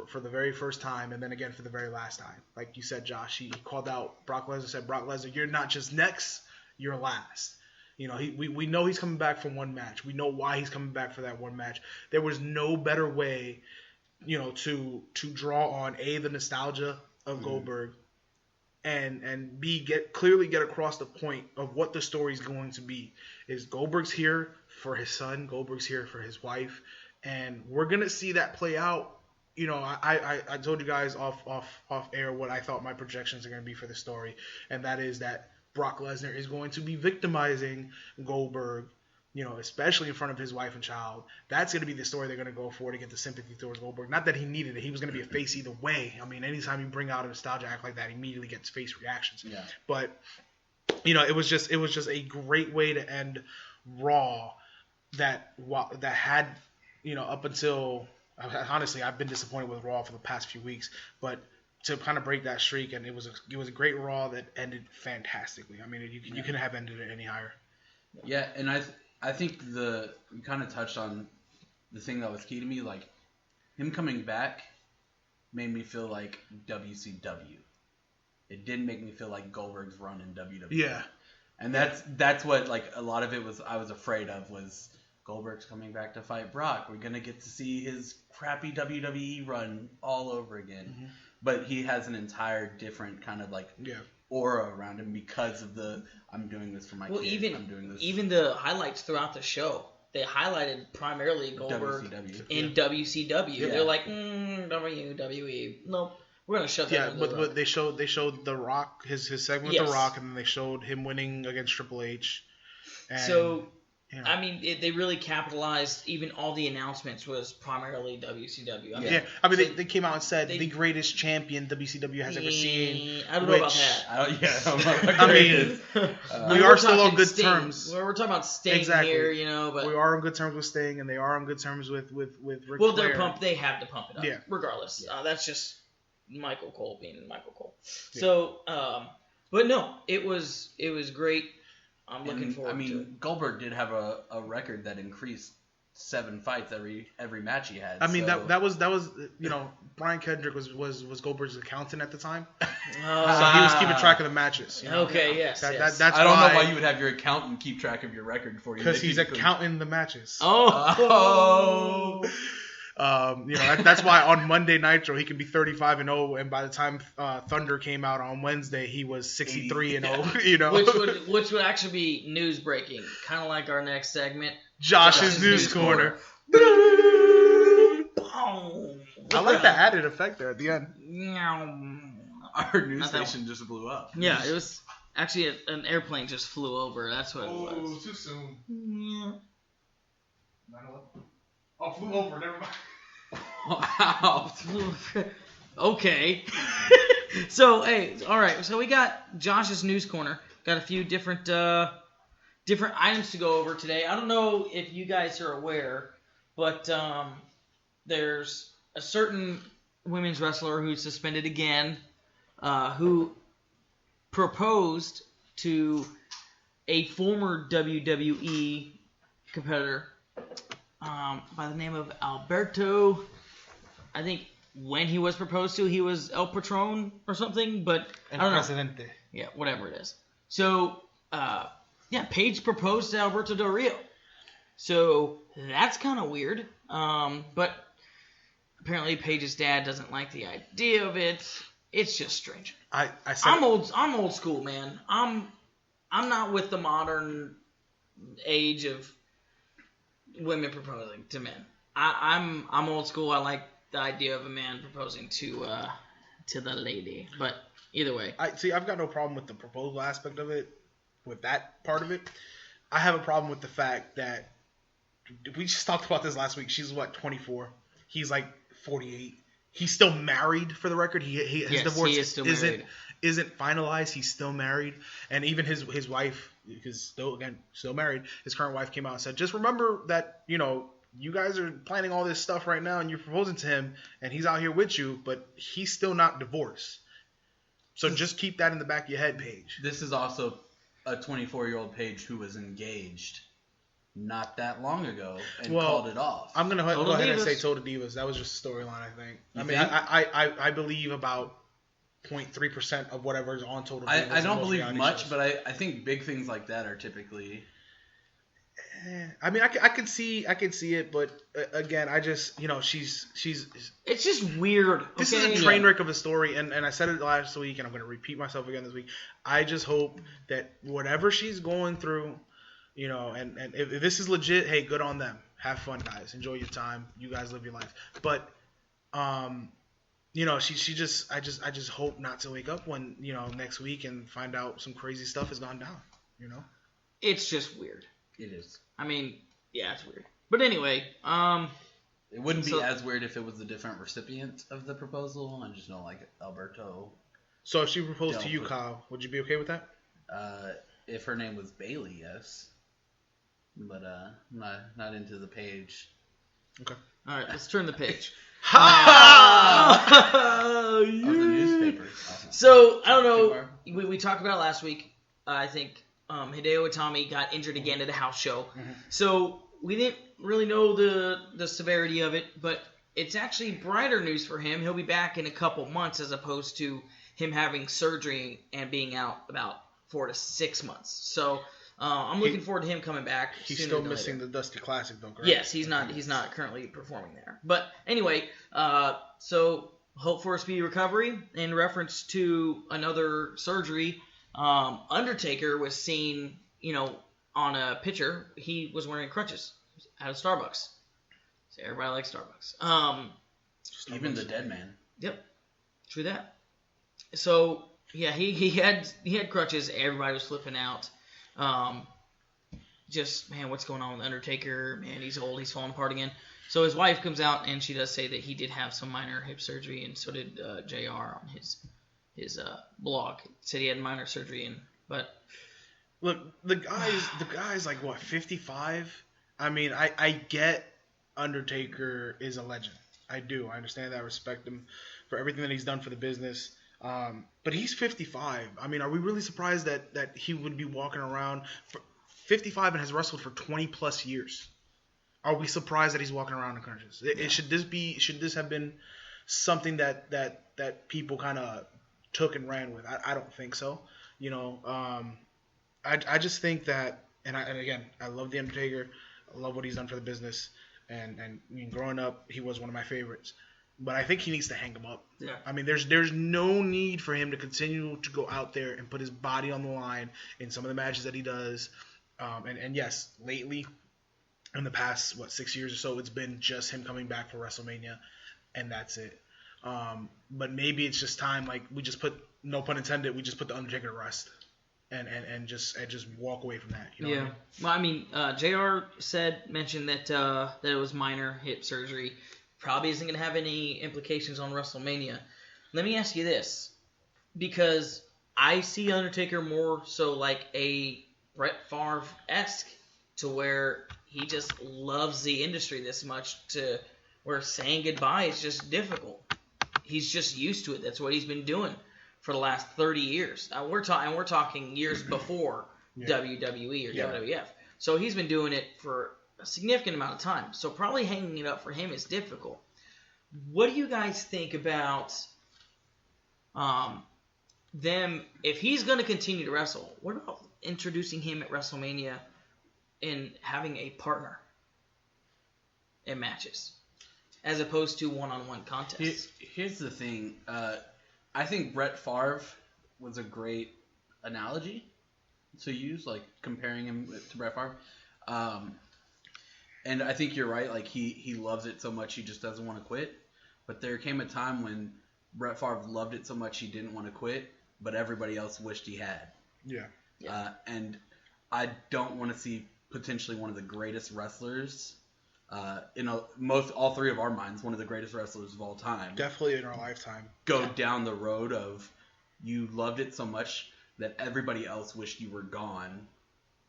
for the very first time, and then again for the very last time. Like you said, Josh, he called out Brock Lesnar, said, Brock Lesnar, you're not just next, you're last. We know he's coming back from one match. We know why he's coming back for that one match. There was no better way, to draw on the nostalgia of Goldberg, and B, clearly get across the point of what the story's going to be. Is Goldberg's here for his son, Goldberg's here for his wife, and we're gonna see that play out. I told you guys off air what I thought my projections are gonna be for the story, and that is that Brock Lesnar is going to be victimizing Goldberg, especially in front of his wife and child. That's going to be the story they're going to go for to get the sympathy towards Goldberg. Not that he needed it. He was going to be a face either way. I mean, anytime you bring out a nostalgia act like that, he immediately gets face reactions. Yeah. But, it was just a great way to end Raw that had, up until, honestly, I've been disappointed with Raw for the past few weeks, but to kind of break that streak, and it was a great Raw that ended fantastically. I mean, you couldn't have ended it any higher. Yeah, and I think you kind of touched on the thing that was key to me, like him coming back made me feel like WCW. It didn't make me feel like Goldberg's run in WWE. Yeah, and that's what like a lot of it was. I was afraid of was Goldberg's coming back to fight Brock. We're gonna get to see his crappy WWE run all over again. Mm-hmm. But he has an entire different kind of like aura around him because of I'm doing this for my kids. I'm doing this. Even the highlights throughout the show, they highlighted primarily Goldberg in WCW. Yeah. They're like, WWE. Nope, we're gonna shut that. Yeah, but they showed The Rock, his segment with The Rock, and then they showed him winning against Triple H. And, so. I mean, they really capitalized. Even all the announcements was primarily WCW. I mean, they came out and said the greatest champion WCW has ever seen. I don't know about that. I mean, we are still on good terms. We're talking about Sting here, but we are on good terms with Sting, and they are on good terms with Ric Flair. Well, they have to pump it up, regardless. That's just Michael Cole being Michael Cole. Yeah. So, but no, it was great. I'm looking forward to it. Goldberg did have a record that increased 7 fights every match he had. I mean, so. that was Brian Kendrick was Goldberg's accountant at the time, so he was keeping track of the matches. Okay, yes. That's I don't know why you would have your accountant keep track of your record for you. Because he's accounting the matches. Oh. That's why on Monday Nitro he could be 35-0, and by the time Thunder came out on Wednesday, he was 63-0. Which would actually be news breaking, kind of like our next segment, Josh's News Corner. I like the added effect there at the end. Our news station just blew up. Yeah, it was actually an airplane just flew over. That's what it was. Oh, too soon. Yeah. Oh, flew over. Never mind. Wow. Okay. So, hey, all right. So we got Josh's News Corner. Got a few different items to go over today. I don't know if you guys are aware, but there's a certain women's wrestler who's suspended again, who proposed to a former WWE competitor by the name of Alberto. I think when he was proposed to, he was El Patron or something, but I don't know. Presidente. Yeah, whatever it is. So, Paige proposed to Alberto Del Rio. So that's kind of weird. But apparently Paige's dad doesn't like the idea of it. It's just strange. I'm old school, man. I'm not with the modern age of women proposing to men. I'm old school. I like the idea of a man proposing to the lady. But either way, I've got no problem with the proposal aspect of it, with that part of it. I have a problem with the fact that we just talked about this last week. She's 24. He's like 48. He's still married, for the record. His divorce isn't finalized. He's still married, and even his wife, because still married. His current wife came out and said, just remember that you guys are planning all this stuff right now, and you're proposing to him, and he's out here with you, but he's still not divorced. So just keep that in the back of your head, Paige. This is also a 24-year-old Paige who was engaged not that long ago and Well, called it off. I'm gonna go Total ahead and Divas. say Total Divas. That was just a storyline, I think. You mean, think? I believe about 0.3% of whatever's on Total Divas. I don't in most believe reality much, shows. but I think big things like that are typically. I mean, I could see it, but again, I just, she's. It's just weird. This okay? is a train wreck of a story, and I said it last week, and I'm going to repeat myself again this week. I just hope that whatever she's going through, and if this is legit, hey, good on them. Have fun, guys. Enjoy your time. You guys live your life. But, she just, I just hope not to wake up when, next week and find out some crazy stuff has gone down, It's just weird. It is. I mean, yeah, it's weird. But anyway, It wouldn't be as weird if it was a different recipient of the proposal. I just don't like Alberto. So if she proposed to you, Del- Kyle, would you be okay with that? If her name was Bailey, yes. But not into the Paige. Okay. all right, let's turn the page. Of the newspaper. Awesome. So, I don't know. We talked about it last week. I think Hideo Itami got injured again at a house show. Mm-hmm. So, we didn't really know the severity of it, but it's actually brighter news for him. He'll be back in a couple months as opposed to him having surgery and being out about 4 to 6 months. So, I'm looking forward to him coming back. He's sooner still than missing later. the Dusty Classic, though, correct? Yes, he's not currently performing there. But anyway, so hope for a speedy recovery. In reference to another surgery, Undertaker was seen, on a picture. He was wearing crutches at a Starbucks. So everybody likes Starbucks. Even the dead man. Yep, true that. So yeah, he had crutches. Everybody was flipping out. Just, man, what's going on with Undertaker? Man, he's old. He's falling apart again. So his wife comes out, and she does say that he did have some minor hip surgery, and so did JR on his blog. Said he had minor surgery, but Look, the guy's like, what, 55? I mean, I get Undertaker is a legend. I do. I understand that. I respect him for everything that he's done for the business. But he's 55. I mean, are we really surprised that he would be walking around for 55 and has wrestled for 20 plus years? Are we surprised that he's walking around in crutches? Should this have been something that people kind of took and ran with? I don't think so. I just think that, and again, I love the Undertaker. I love what he's done for the business, and I mean, growing up, he was one of my favorites. But I think he needs to hang him up. yeah. I mean, there's no need for him to continue to go out there and put his body on the line in some of the matches that he does. And yes, lately, in the past, 6 years or so, it's been just him coming back for WrestleMania, and that's it. But maybe it's just time, like, we just put, no pun intended, we just put the Undertaker to rest. And just walk away from that. You know what I mean? Well, I mean, JR mentioned that it was minor hip surgery. Probably isn't going to have any implications on WrestleMania. Let me ask you this, because I see Undertaker more so like a Brett Favre-esque, to where he just loves the industry this much to where saying goodbye is just difficult. He's just used to it. That's what he's been doing for the last 30 years. We're talking years before WWE or WWF. So he's been doing it for a significant amount of time. So probably hanging it up for him is difficult. What do you guys think about them, if he's going to continue to wrestle, what about introducing him at WrestleMania and having a partner in matches as opposed to one-on-one contests? Here's the thing. I think Brett Favre was a great analogy to use, like comparing him to Brett Favre. And I think you're right. Like he loves it so much he just doesn't want to quit. But there came a time when Brett Favre loved it so much he didn't want to quit, but everybody else wished he had. Yeah. And I don't want to see potentially one of the greatest wrestlers. All three of our minds, one of the greatest wrestlers of all time. Definitely in our lifetime. Go down the road of you loved it so much that everybody else wished you were gone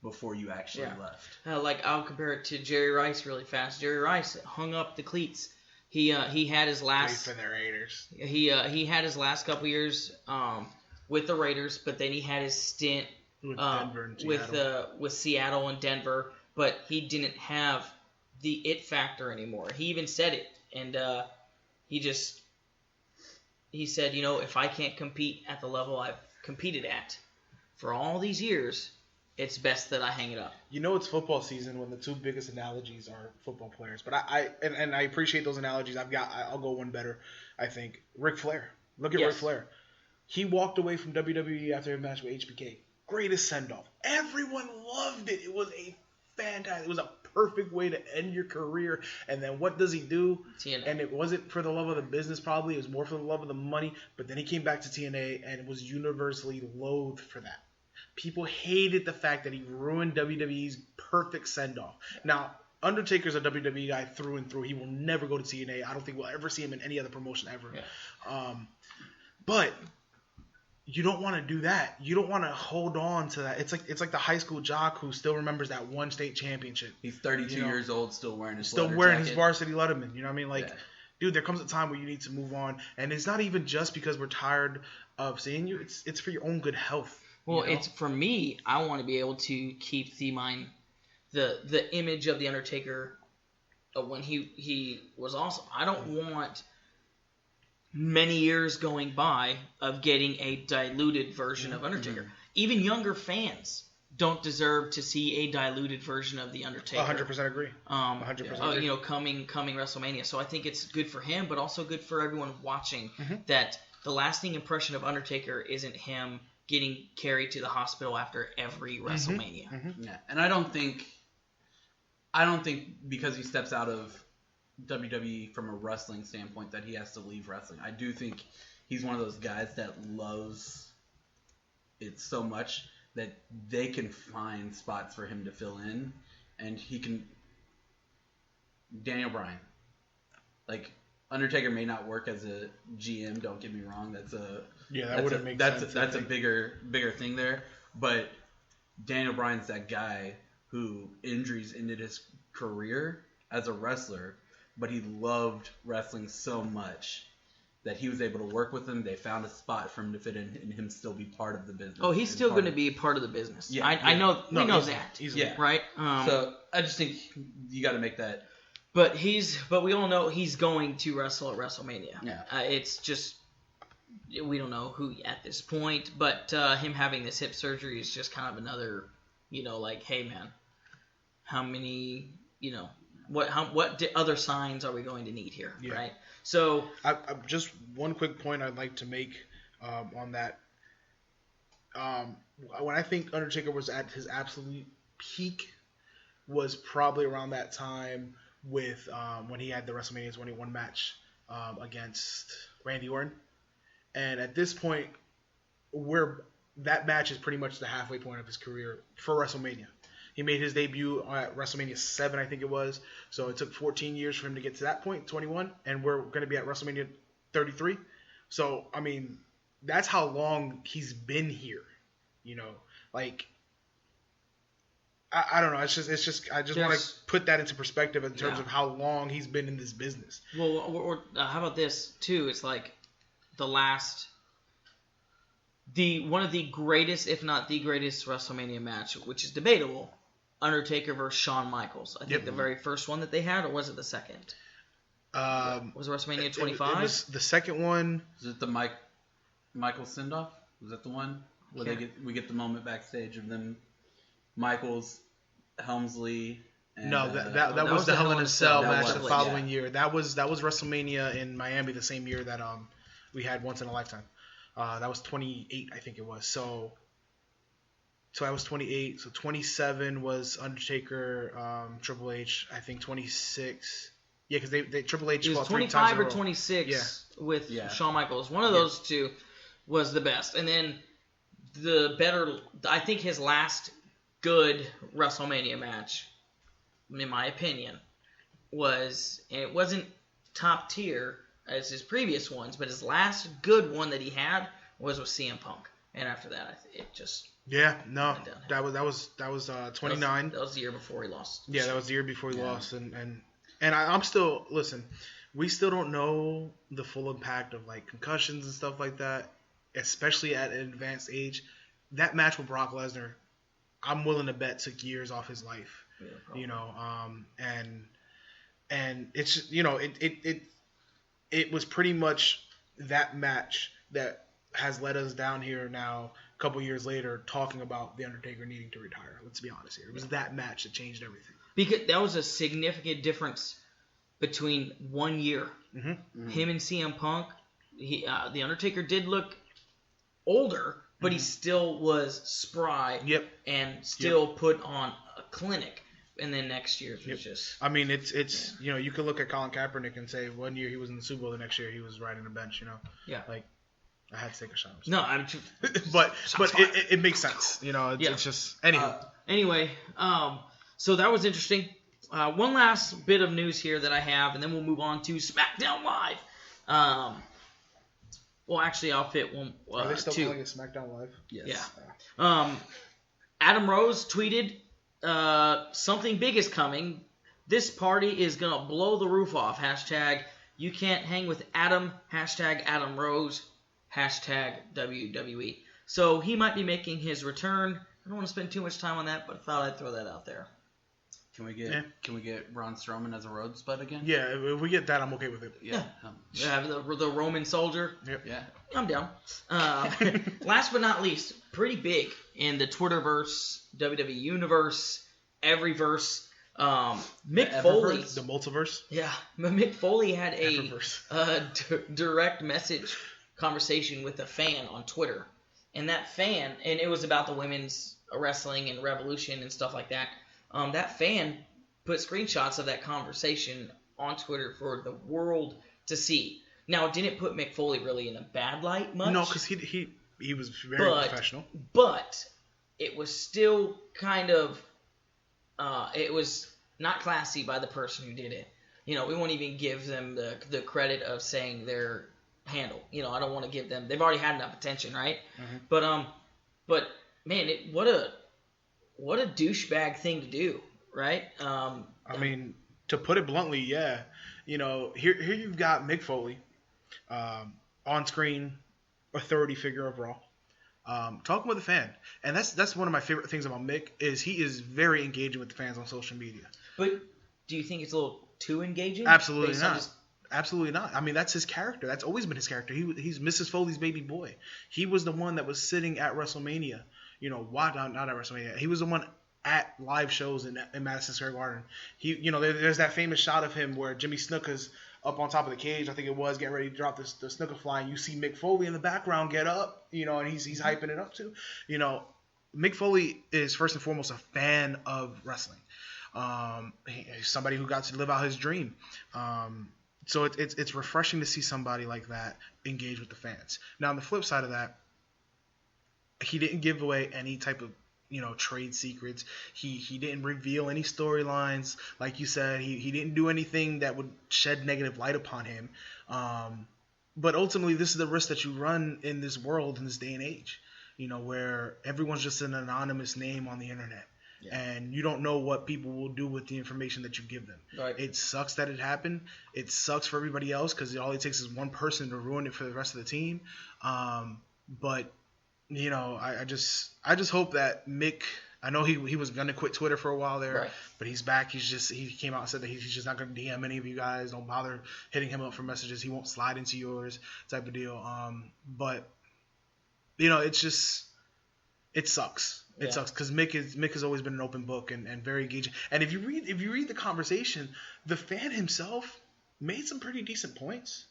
before you actually left. Like, I'll compare it to Jerry Rice really fast. Jerry Rice hung up the cleats. He had his last. Wait for the Raiders. He had his last couple years with the Raiders, but then he had his stint With Denver and with Seattle and Denver. but he didn't have the it factor anymore. He even said it, and he said, if I can't compete at the level I've competed at for all these years, it's best that I hang it up. It's football season when the two biggest analogies are football players. But I appreciate those analogies. I'll go one better, I think. Ric Flair. Look at Ric Flair. He walked away from WWE after a match with HBK. Greatest send-off. Everyone loved it. It was fantastic. It was a perfect way to end your career. And then what does he do? TNA. And it wasn't for the love of the business probably. It was more for the love of the money. But then he came back to TNA and was universally loathed for that. People hated the fact that he ruined WWE's perfect send-off. Now, Undertaker's a WWE guy through and through. He will never go to TNA. I don't think we'll ever see him in any other promotion ever. Yeah. But you don't want to do that. You don't want to hold on to that. It's like the high school jock who still remembers that one state championship. He's 32 years old, still wearing his varsity Letterman. You know what I mean? Dude, there comes a time where you need to move on, and it's not even just because we're tired of seeing you. It's for your own good health. Well, it's for me. I want to be able to keep the image of the Undertaker when he was awesome. I don't want many years going by of getting a diluted version of Undertaker. Mm-hmm. Even younger fans don't deserve to see a diluted version of the Undertaker. 100% agree. 100% agree. Coming WrestleMania. So I think it's good for him, but also good for everyone watching that the lasting impression of Undertaker isn't him getting carried to the hospital after every WrestleMania. Yeah, and I don't think because he steps out of WWE from a wrestling standpoint that he has to leave wrestling. I do think he's one of those guys that loves it so much that they can find spots for him to fill in, and he can. Daniel Bryan, Undertaker may not work as a GM. Don't get me wrong. That's a bigger thing there. But Daniel Bryan's that guy who injuries ended his career as a wrestler, but he loved wrestling so much that he was able to work with them. They found a spot for him to fit in and him still be part of the business. Oh, he's still going to be part of the business. Yeah, I know. We know that. Easily. Yeah. Right? So I just think you got to make that. But we all know he's going to wrestle at WrestleMania. Yeah. It's just we don't know who at this point, but him having this hip surgery is just kind of another, hey man, how many, what other signs are we going to need here, right? So I just one quick point I'd like to make on that. When I think Undertaker was at his absolute peak was probably around that time with when he had the WrestleMania 21 match against Randy Orton. And at this point, that match is pretty much the halfway point of his career for WrestleMania. He made his debut at WrestleMania 7, I think it was. So it took 14 years for him to get to that point, 21, and we're going to be at WrestleMania 33. So, I mean, that's how long he's been here, I don't know. It's just I just want to put that into perspective in terms of how long he's been in this business. Well, how about this too? It's like one of the greatest, if not the greatest, WrestleMania match, which is debatable. Undertaker versus Shawn Michaels. I think the very first one that they had, or was it the second? Was it WrestleMania 25? It was the second one. Was it the Michaels send-off? Was that the one where we get the moment backstage of them, Michaels, Helmsley? And, no, that was the Hell in a Cell match the following year. That was WrestleMania in Miami the same year that we had Once in a Lifetime. That was 28, I think it was. So that was 28. So 27 was Undertaker, Triple H. I think 26. Yeah, because they Triple H. It was 25 or 26 with Shawn Michaels. One of those two was the best, and then the better. I think his last good WrestleMania match, in my opinion, it wasn't top tier as his previous ones, but his last good one that he had was with CM Punk, and after that, it just went down. That was 29. That was the year before he lost. Yeah, that was the year before he lost, and I'm still we still don't know the full impact of concussions and stuff like that, especially at an advanced age. That match with Brock Lesnar, I'm willing to bet took years off his life. And it's it was pretty much that match that has led us down here now a couple years later talking about the Undertaker needing to retire. Let's be honest here. It was that match that changed everything. Because that was a significant difference between 1 year. Mm-hmm. Him and CM Punk. The Undertaker did look older, but he still was spry. Yep. And still put on a clinic. And then next year it was just... I mean, it's you could look at Colin Kaepernick and say 1 year he was in the Super Bowl, the next year he was riding the bench, Yeah. Like, I had to take a shot. No, I'm... but it makes sense. It's just... Anyway, so that was interesting. One last bit of news here that I have, and then we'll move on to SmackDown Live. Well, actually, I'll fit one. Are they still two. calling it SmackDown Live? Yes. Yeah. Adam Rose tweeted, something big is coming. This party is going to blow the roof off. Hashtag you can't hang with Adam. Hashtag Adam Rose. Hashtag WWE. So he might be making his return. I don't want to spend too much time on that, but I thought I'd throw that out there. Can we get Braun Strowman as a Rosebud again? Yeah, if we get that, I'm okay with it. Yeah. The Roman soldier. Yep. Yeah. I'm down. Last but not least, pretty big in the Twitterverse, WWE Universe, Everyverse. Mick Foley. The multiverse. Yeah. Mick Foley had a direct message conversation with a fan on Twitter. And that fan, and it was about the women's wrestling and Revolution and stuff like that. That fan put screenshots of that conversation on Twitter for the world to see. Now, it didn't put Mick Foley really in a bad light much. No, because he was very professional. But it was still kind of, it was not classy by the person who did it. We won't even give them the credit of saying their handle. I don't want to give them. They've already had enough attention, right? Mm-hmm. But man, what a douchebag thing to do, right? I mean, to put it bluntly, yeah. Here you've got Mick Foley, on screen authority figure of Raw, talking with a fan, and that's one of my favorite things about Mick is he is very engaging with the fans on social media. But do you think it's a little too engaging? Absolutely not. Absolutely not. I mean, that's his character. That's always been his character. He's Mrs. Foley's baby boy. He was the one that was sitting at WrestleMania. Not at WrestleMania. He was the one at live shows in Madison Square Garden. There's that famous shot of him where Jimmy Snuka's up on top of the cage, I think it was, getting ready to drop the Snuka fly, and you see Mick Foley in the background get up, and he's hyping it up too. Mick Foley is first and foremost a fan of wrestling. He's somebody who got to live out his dream. So it's refreshing to see somebody like that engage with the fans. Now, on the flip side of that, he didn't give away any type of trade secrets. He didn't reveal any storylines. Like you said, he didn't do anything that would shed negative light upon him. But ultimately, this is the risk that you run in this world, in this day and age, where everyone's just an anonymous name on the internet. Yeah. And you don't know what people will do with the information that you give them. Right. It sucks that it happened. It sucks for everybody else because all it takes is one person to ruin it for the rest of the team. But I just hope that Mick. I know he was gonna quit Twitter for a while there, right. But he's back. He came out and said that he's just not gonna DM any of you guys. Don't bother hitting him up for messages. He won't slide into yours, type of deal. But it's just it sucks. It sucks because Mick has always been an open book and very engaging. And if you read the conversation, the fan himself made some pretty decent points.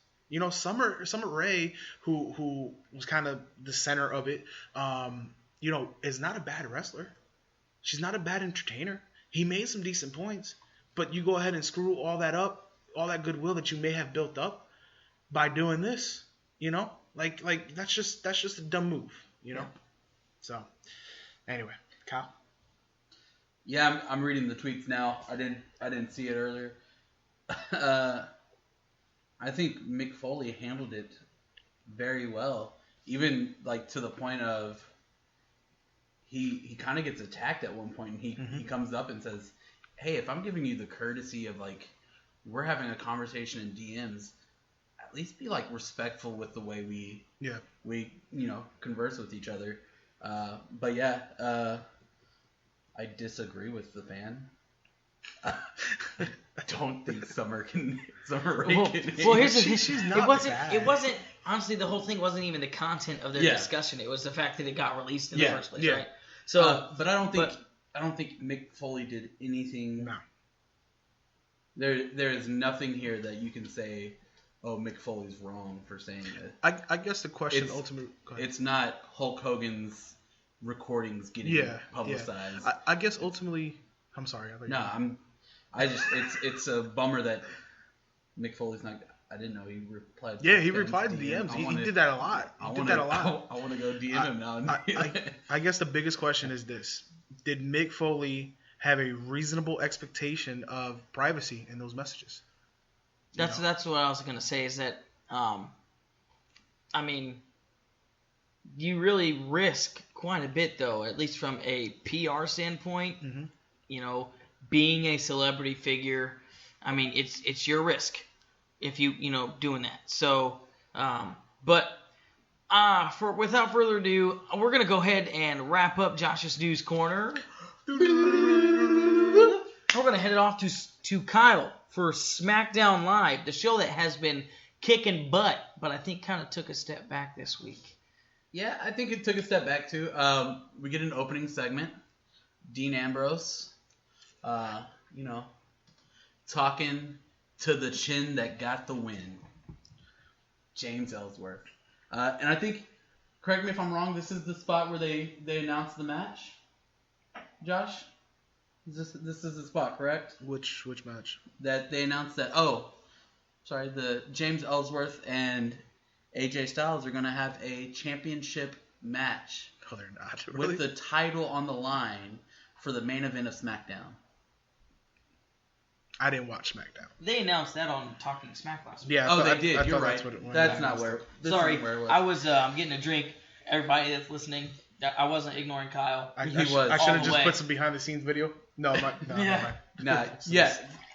Summer Rae, who was kind of the center of it, is not a bad wrestler. She's not a bad entertainer. He made some decent points, but you go ahead and screw all that up, all that goodwill that you may have built up by doing this. Like that's just a dumb move. Yeah. So. Anyway, Kyle. Yeah, I'm reading the tweets now. I didn't see it earlier. I think Mick Foley handled it very well, even to the point of he kind of gets attacked at one point, and he comes up and says, "Hey, if I'm giving you the courtesy of we're having a conversation in DMs, at least be respectful with the way we converse with each other." But yeah, I disagree with the fan. I don't think Summer Rae Well, can. here's the thing. She's not bad. It wasn't. Honestly, the whole thing wasn't even the content of their Yeah. discussion. It was the fact that it got released in Yeah, the first place, yeah. right? So, But I don't think Mick Foley did anything. No. There is nothing here that you can say, oh, Mick Foley's wrong for saying it. I guess the question It's- ultimately. Go ahead. It's not Hulk Hogan's recordings getting publicized. Yeah. I guess ultimately. I'm sorry. It's a bummer that Mick Foley's not. I didn't know he replied. Yeah, he replied to DMs. He did that a lot. I want to go DM him now. I guess the biggest question is this: did Mick Foley have a reasonable expectation of privacy in those messages? that's what I was going to say is that, I mean, you really risk quite a bit, though, at least from a PR standpoint. Mm-hmm. You know, being a celebrity figure, I mean, it's your risk if you doing that. So, without further ado, we're gonna go ahead and wrap up Josh's News Corner. We're gonna head it off to Kyle for SmackDown Live, the show that has been kicking butt, but I think kind of took a step back this week. Yeah, I think it took a step back too. We get an opening segment. Dean Ambrose, talking to the chin that got the win. James Ellsworth. And I think, correct me if I'm wrong, this is the spot where they announced the match? Josh? This is the spot, correct? Which match? That they announced that, the James Ellsworth and AJ Styles are going to have a championship match. Oh, they're not. Really? With the title on the line for the main event of SmackDown. I didn't watch SmackDown. They announced that on Talking Smack last week. Yeah. They did. You're right. That's not where. Sorry, where it was. I was getting a drink. Everybody that's listening, I wasn't ignoring Kyle. I was. should have just way. put some behind the scenes video. No, Yeah.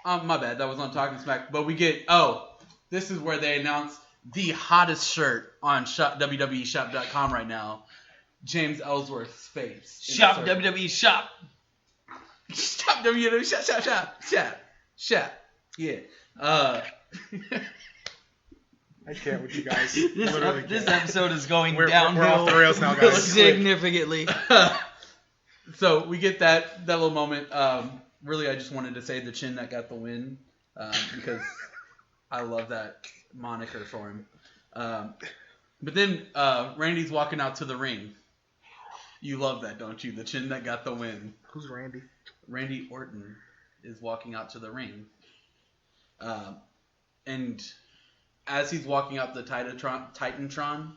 My bad. That was on Talking Smack. But we get. This is where they announce the hottest shirt on WWEshop.com right now. James Ellsworth's face. Shop WWE Shop. Stop WWE Shop. Yeah. I can't with you guys. This episode is going We're downhill off the rails now, guys. significantly. So we get that little moment. Really, I just wanted to say the chin that got the win because I love that moniker for him. But then Randy's walking out to the ring. You love that, don't you? The chin that got the win. Who's Randy? Randy Orton is walking out to the ring. And as he's walking up, the Titantron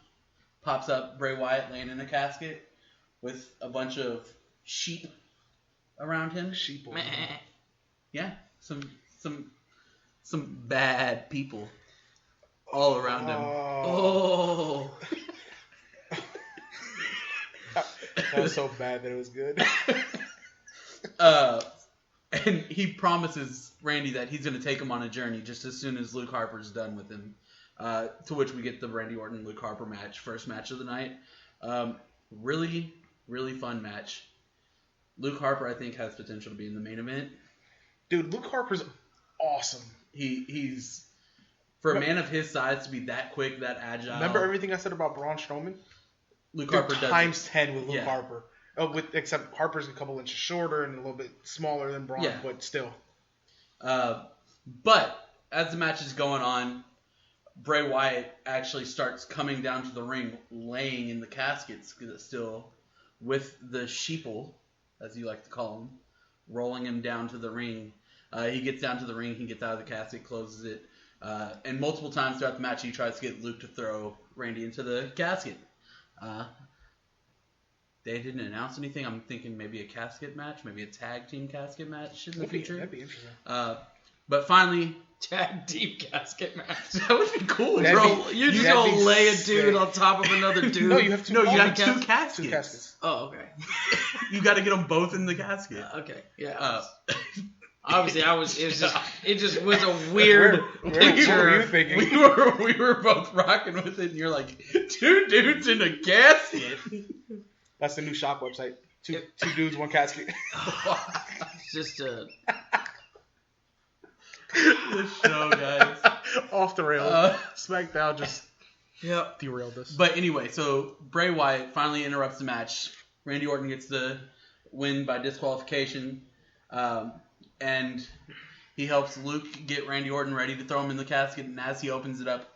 pops up Bray Wyatt laying in a casket with a bunch of sheep around him. Sheep. Yeah, some bad people all around him. Oh. That was so bad that it was good. And he promises Randy that he's going to take him on a journey just as soon as Luke Harper's done with him. To which we get the Randy Orton-Luke Harper match, first match of the night. Really, really fun match. Luke Harper, I think, has potential to be in the main event. Dude, Luke Harper's awesome. He's for a man of his size to be that quick, that agile. Remember everything I said about Braun Strowman? Luke Dude, Harper does times 10 with Luke Yeah. Harper. Except Harper's a couple inches shorter and a little bit smaller than Braun, but still. But as the match is going on, Bray Wyatt actually starts coming down to the ring, laying in the caskets still with the sheeple, as you like to call him, rolling him down to the ring. He gets down to the ring, he gets out of the casket, closes it, and multiple times throughout the match he tries to get Luke to throw Randy into the casket. They didn't announce anything. I'm thinking maybe a casket match, maybe a tag team casket match in the future. That'd be interesting. But finally, Tag team casket match. that would be cool. You're just going to lay a dude on top of another dude. No, you have two. No, you have two two caskets. Two caskets. Oh, okay. You got to get them both in the casket. Okay, yeah. Obviously, it just was a weird picture. What were you thinking? We were both rocking with it, and you're like, two dudes in a casket. That's the new shop website. Two dudes, one casket. It's just the show, guys. Off the rails. SmackDown just derailed us. But anyway, so Bray Wyatt finally interrupts the match. Randy Orton gets the win by disqualification. And he helps Luke get Randy Orton ready to throw him in the casket. And as he opens it up,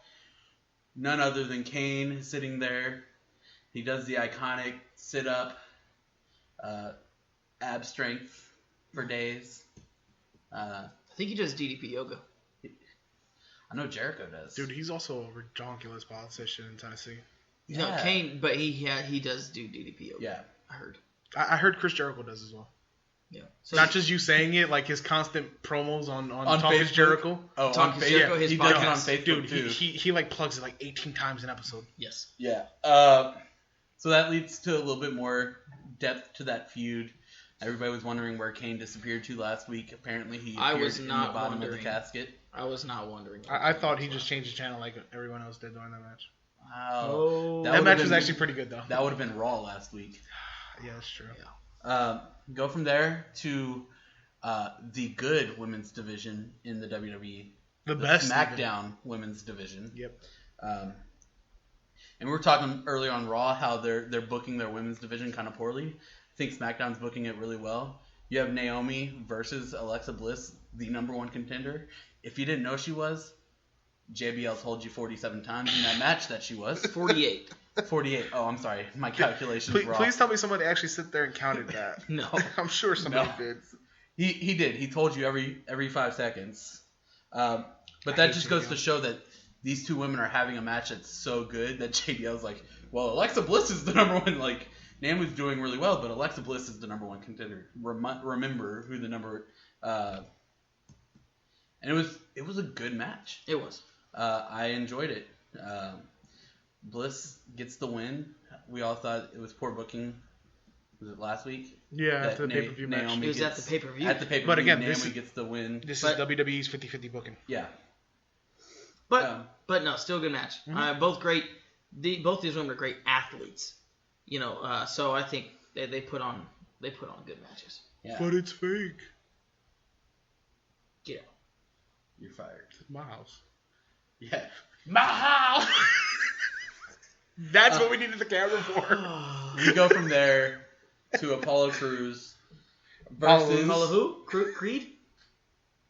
none other than Kane is sitting there. He does the iconic sit-up, ab strength for days. I think he does DDP yoga. I know Jericho does. Dude, he's also a ridiculous politician in Tennessee. Yeah. No, Kane, but he does do DDP yoga. Yeah. I heard. I heard Chris Jericho does as well. Yeah. So not just you saying it, like his constant promos on Talk Facebook? is Jericho. Oh, Talk is Jericho, his he podcast. does it on Facebook Dude, too. he like plugs it like 18 times an episode. Yes. Yeah. So that leads to a little bit more depth to that feud. Everybody was wondering where Kane disappeared to last week. Apparently he appeared in the bottom of the casket. I was not wondering. I thought he just changed the channel like everyone else did during that match. Wow. Oh. That match was actually pretty good though. That would have been Raw last week. Yeah, that's true. Yeah. Go from there to the good women's division in the WWE. The best SmackDown women's division. Yep. And we were talking earlier on Raw how they're booking their women's division kind of poorly. I think SmackDown's booking it really well. You have Naomi versus Alexa Bliss, the number one contender. If you didn't know she was, JBL told you 47 times in that match that she was. 48. 48. Oh, I'm sorry. My calculations were off. Please tell me somebody actually sit there and counted that. No. I'm sure somebody did. He did. He told you every 5 seconds. But that just goes to show that these two women are having a match that's so good that JBL's like, well, Alexa Bliss is the number one. Like, Naomi's doing really well, but Alexa Bliss is the number one contender. Remember who the number. And it was a good match. It was. I enjoyed it. Bliss gets the win. We all thought it was poor booking. Was it last week? Yeah, after the pay-per-view match. It was at the pay-per-view. At the pay-per-view, But again, Naomi gets the win. This is WWE's 50-50 booking. Yeah. But no, still a good match. Mm-hmm. Both great. Both these women are great athletes. You know, so I think they put on good matches. Yeah. But it's fake. Get out. You're fired. It's my house. Yeah. My house. That's what we needed the camera for. We go from there to Apollo Crews versus Apollo who? Creed?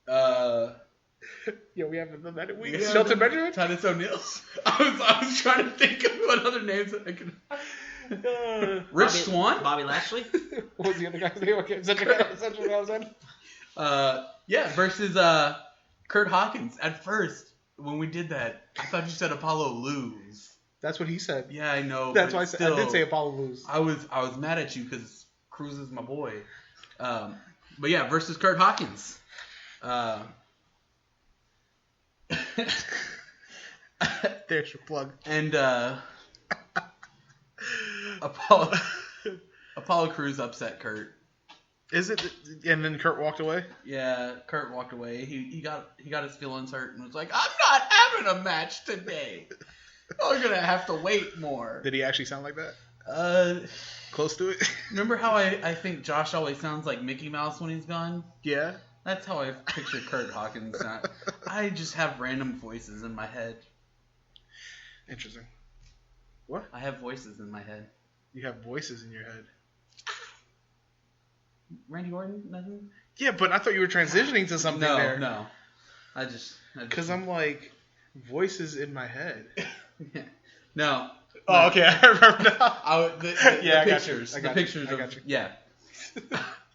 Yo, we haven't done that in weeks. Yeah. Shelton Benjamin? Titus O'Neil. I was trying to think of what other names I could. Rich Swann? Bobby Lashley? What was the other guy's name? Okay, Central Nelson. Yeah, versus Kurt Hawkins. At first, when we did that, I thought you said Apollo lose. That's what he said. Yeah, I know. That's but why still, I did say Apollo lose. I was mad at you because Cruz is my boy. But yeah, versus Kurt Hawkins. There's your plug. And Apollo Crews upset Kurt. Is it? And then Kurt walked away? Yeah, Kurt walked away. He got his feelings hurt and was like, I'm not having a match today. I'm gonna have to wait more. Did he actually sound like that? Close to it? Remember how I think Josh always sounds like Mickey Mouse when he's gone? Yeah. That's how I picture Kurt Hawkins. I just have random voices in my head. Interesting. What? I have voices in my head. You have voices in your head. Randy Orton? Nothing? Yeah, but I thought you were transitioning to something there. No. I just Because I'm like, voices in my head. No. Oh, okay. I remember now. The pictures. I got the pictures you. I got you. Yeah.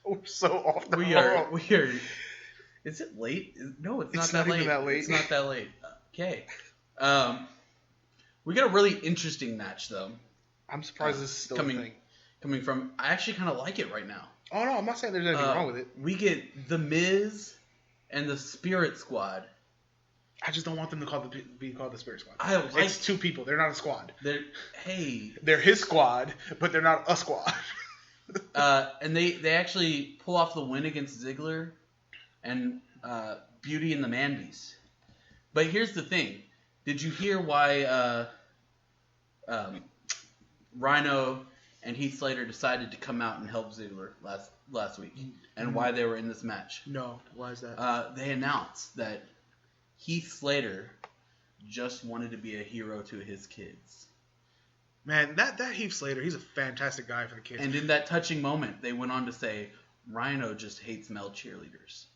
We're so off the We are. Is it late? No, it's not It's that not late. even that late. It's not that late. Okay. We got a really interesting match though. I'm surprised this is still a thing. Coming from, I actually kind of like it right now. Oh no, I'm not saying there's anything wrong with it. We get The Miz and the Spirit Squad. I just don't want them to be called the Spirit Squad. It's two people. They're not a squad. They're his squad, but they're not a squad. And they actually pull off the win against Ziggler and Beauty and the Man Beast. But here's the thing. Did you hear why Rhino and Heath Slater decided to come out and help Ziggler last week? And why they were in this match? No. Why is that? They announced that Heath Slater just wanted to be a hero to his kids. Man, that Heath Slater, he's a fantastic guy for the kids. And in that touching moment, they went on to say, Rhino just hates male cheerleaders.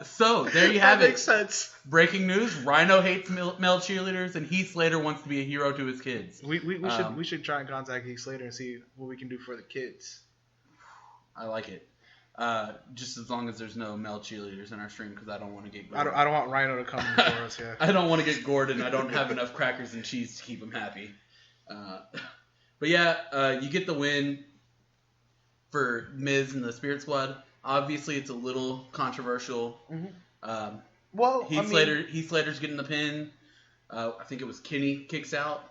So there you have it. That makes sense. Breaking news: Rhino hates male cheerleaders, and Heath Slater wants to be a hero to his kids. We should try and contact Heath Slater and see what we can do for the kids. I like it. Just as long as there's no male cheerleaders in our stream, because I don't want to get gored. I don't want Rhino to come for us. Yeah. I don't want to get gored, and I don't have enough crackers and cheese to keep him happy. But yeah, you get the win for Miz and the Spirit Squad. Obviously, it's a little controversial. Mm-hmm. Heath Slater's getting the pin. I think it was Kenny kicks out,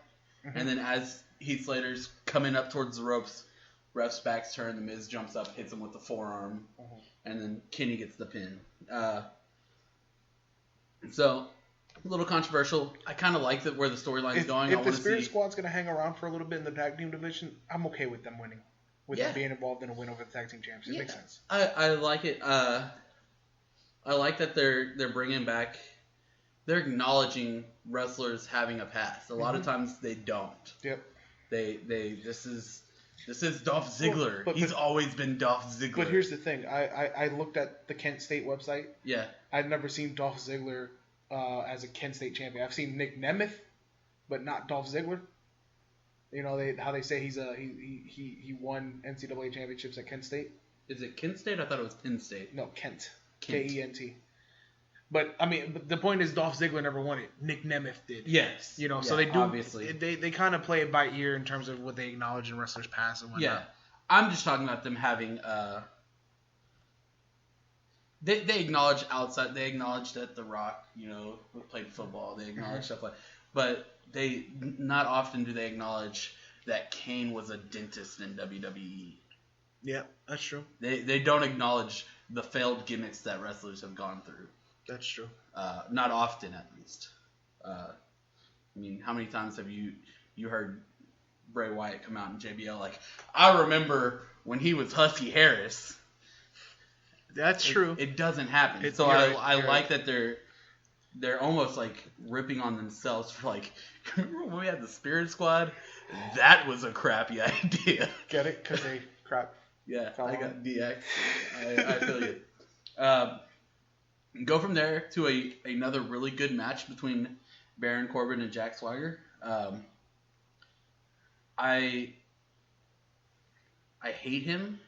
and then as Heath Slater's coming up towards the ropes, ref's back's turn. The Miz jumps up, hits him with the forearm, and then Kenny gets the pin. So a little controversial. I kind of like that where the storyline's going. If the Spirit Squad's gonna hang around for a little bit in the tag team division, I'm okay with them winning. With them being involved in a win over the tag team champs. It makes sense. I like it. I like that they're bringing back. They're acknowledging wrestlers having a past. A lot of times they don't. Yep. This is Dolph Ziggler. But he's always been Dolph Ziggler. But here's the thing. I looked at the Kent State website. Yeah. I've never seen Dolph Ziggler as a Kent State champion. I've seen Nick Nemeth, but not Dolph Ziggler. You know how they say he won NCAA championships at Kent State. Is it Kent State? I thought it was Penn State. No, Kent. Kent. But I mean, the point is Dolph Ziggler never won it. Nick Nemeth did. Yes. You know, so they do. Obviously, they kind of play it by ear in terms of what they acknowledge in wrestlers' past and whatnot. Yeah, I'm just talking about them having. They acknowledge outside. They acknowledge that The Rock, played football. They acknowledge stuff like, but they not often do they acknowledge that Kane was a dentist in WWE. Yeah, that's true. They don't acknowledge the failed gimmicks that wrestlers have gone through. That's true. Not often, at least. I mean, how many times have you heard Bray Wyatt come out in JBL like, I remember when he was Husky Harris. That's true. It doesn't happen. So I like that they're almost like ripping on themselves for like, remember when we had the Spirit Squad? That was a crappy idea. Get it? Because they crap. Yeah, I got DX. I feel you. Go from there to another really good match between Baron Corbin and Jack Swagger. I hate him,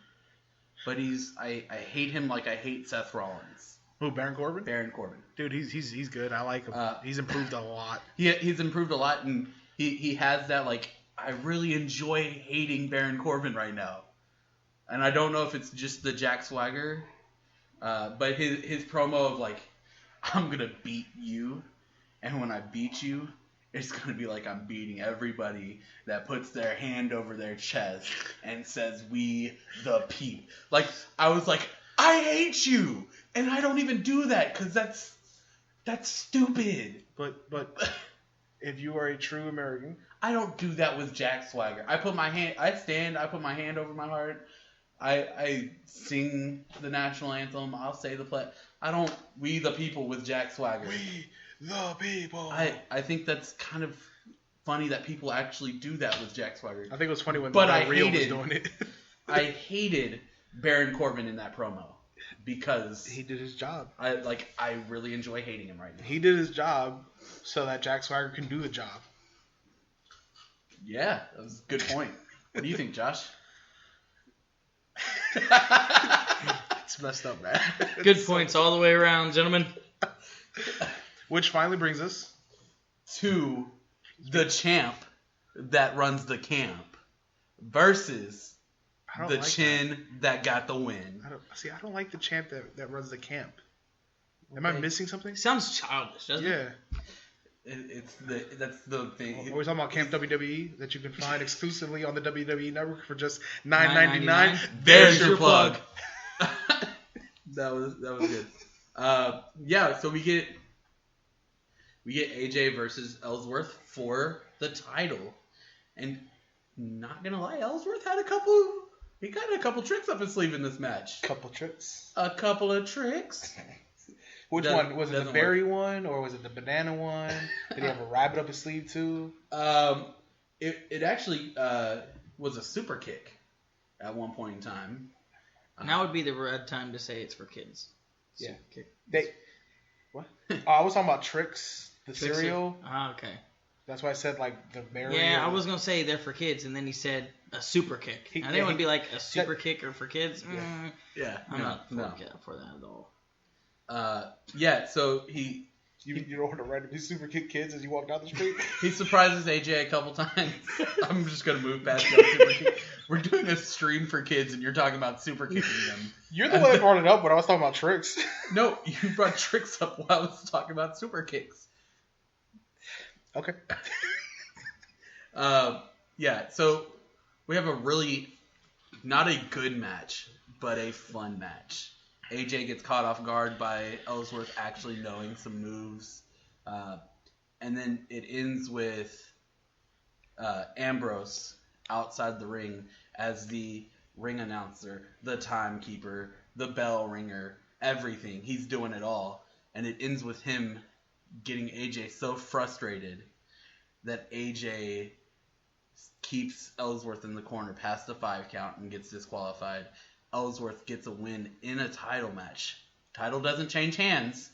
but I hate him like I hate Seth Rollins. Who, Baron Corbin? Baron Corbin. Dude, he's good. I like him. He's improved a lot. He's improved a lot, and he has that, like, I really enjoy hating Baron Corbin right now. And I don't know if it's just the Jack Swagger, but his promo of, like, I'm going to beat you, and when I beat you, it's going to be like I'm beating everybody that puts their hand over their chest and says, we the peep. Like, I was like, I hate you, and I don't even do that, because that's stupid. But if you are a true American... I don't do that with Jack Swagger. I put my hand over my heart. I sing the national anthem. I'll say the play. I don't we the people with Jack Swagger. We the people. I think that's kind of funny that people actually do that with Jack Swagger. I think it was funny when Del Rio was doing it. I hated Baron Corbin in that promo because he did his job. I really enjoy hating him right now. He did his job so that Jack Swagger can do the job. Yeah, that was a good point. What do you think, Josh? It's messed up, man. Good points all the way around, gentlemen. Which finally brings us to the champ that runs the camp versus the chin that got the win. I don't like the champ that runs the camp. Am I missing something? Sounds childish, doesn't it? Yeah. That's the thing. We're talking about Camp WWE that you can find exclusively on the WWE Network for just $9.99. There's your plug. That was good. Yeah, so we get AJ versus Ellsworth for the title, and not gonna lie, Ellsworth had a couple He got a couple tricks up his sleeve in this match. Couple tricks. A couple of tricks. Which one? Was it the berry one or was it the banana one? Did he have a rabbit up his sleeve too? It actually was a super kick at one point in time. Now would be the right time to say it's for kids. Yeah. Kick. What? Oh, I was talking about Trix, the Tricks cereal. Okay. That's why I said like the berry. Yeah, I was gonna say they're for kids, and then he said a super kick. I think it would be like a super kick or for kids. Yeah. I'm not for that at all. So he... You don't want to randomly super kick kids as you walk down the street? He surprises AJ a couple times. I'm just going to move past that super kick. We're doing a stream for kids, and you're talking about super kicking them. You're the one that brought it up when I was talking about tricks. No, you brought tricks up while I was talking about super kicks. Okay. So we have a really, not a good match, but a fun match. AJ gets caught off guard by Ellsworth actually knowing some moves. And then it ends with Ambrose outside the ring as the ring announcer, the timekeeper, the bell ringer, everything. He's doing it all. And it ends with him getting AJ so frustrated that AJ keeps Ellsworth in the corner past the 5 count and gets disqualified. Ellsworth gets a win in a title match. Title doesn't change hands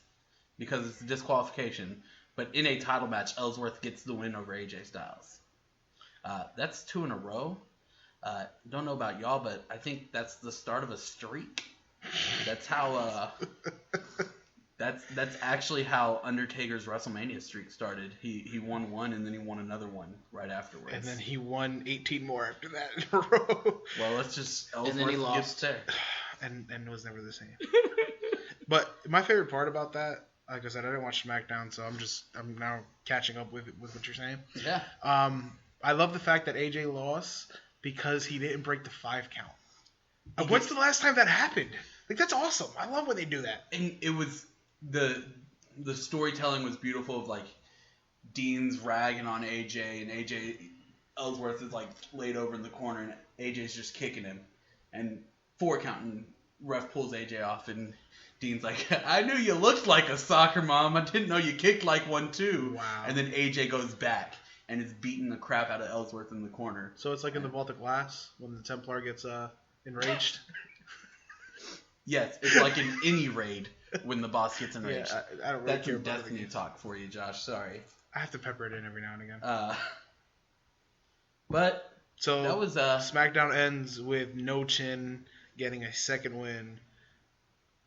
because it's a disqualification, but in a title match, Ellsworth gets the win over AJ Styles. That's 2 in a row. Don't know about y'all, but I think that's the start of a streak. That's how. That's actually how Undertaker's WrestleMania streak started. He won one and then he won another one right afterwards. And then he won 18 more after that in a row. Well, let's just Ellsworth and then he lost there. And it was never the same. But my favorite part about that, like I said, I didn't watch SmackDown, so I'm now catching up with what you're saying. Yeah. I love the fact that AJ lost because he didn't break the 5 count. When's the last time that happened? Like, that's awesome. I love when they do that. And it was the storytelling was beautiful of like Dean's ragging on AJ and AJ Ellsworth is like laid over in the corner and AJ's just kicking him and 4 count and ref pulls AJ off and Dean's like, I knew you looked like a soccer mom. I didn't know you kicked like one too. Wow. And then AJ goes back and is beating the crap out of Ellsworth in the corner. So it's like in the Vault of Glass when the Templar gets enraged. Yes, it's like in any raid when the boss gets enraged. Yeah, I don't really That's care some about Destiny talk for you, Josh. Sorry. I have to pepper it in every now and again. But so that was SmackDown ends with No Chin getting a 2nd win.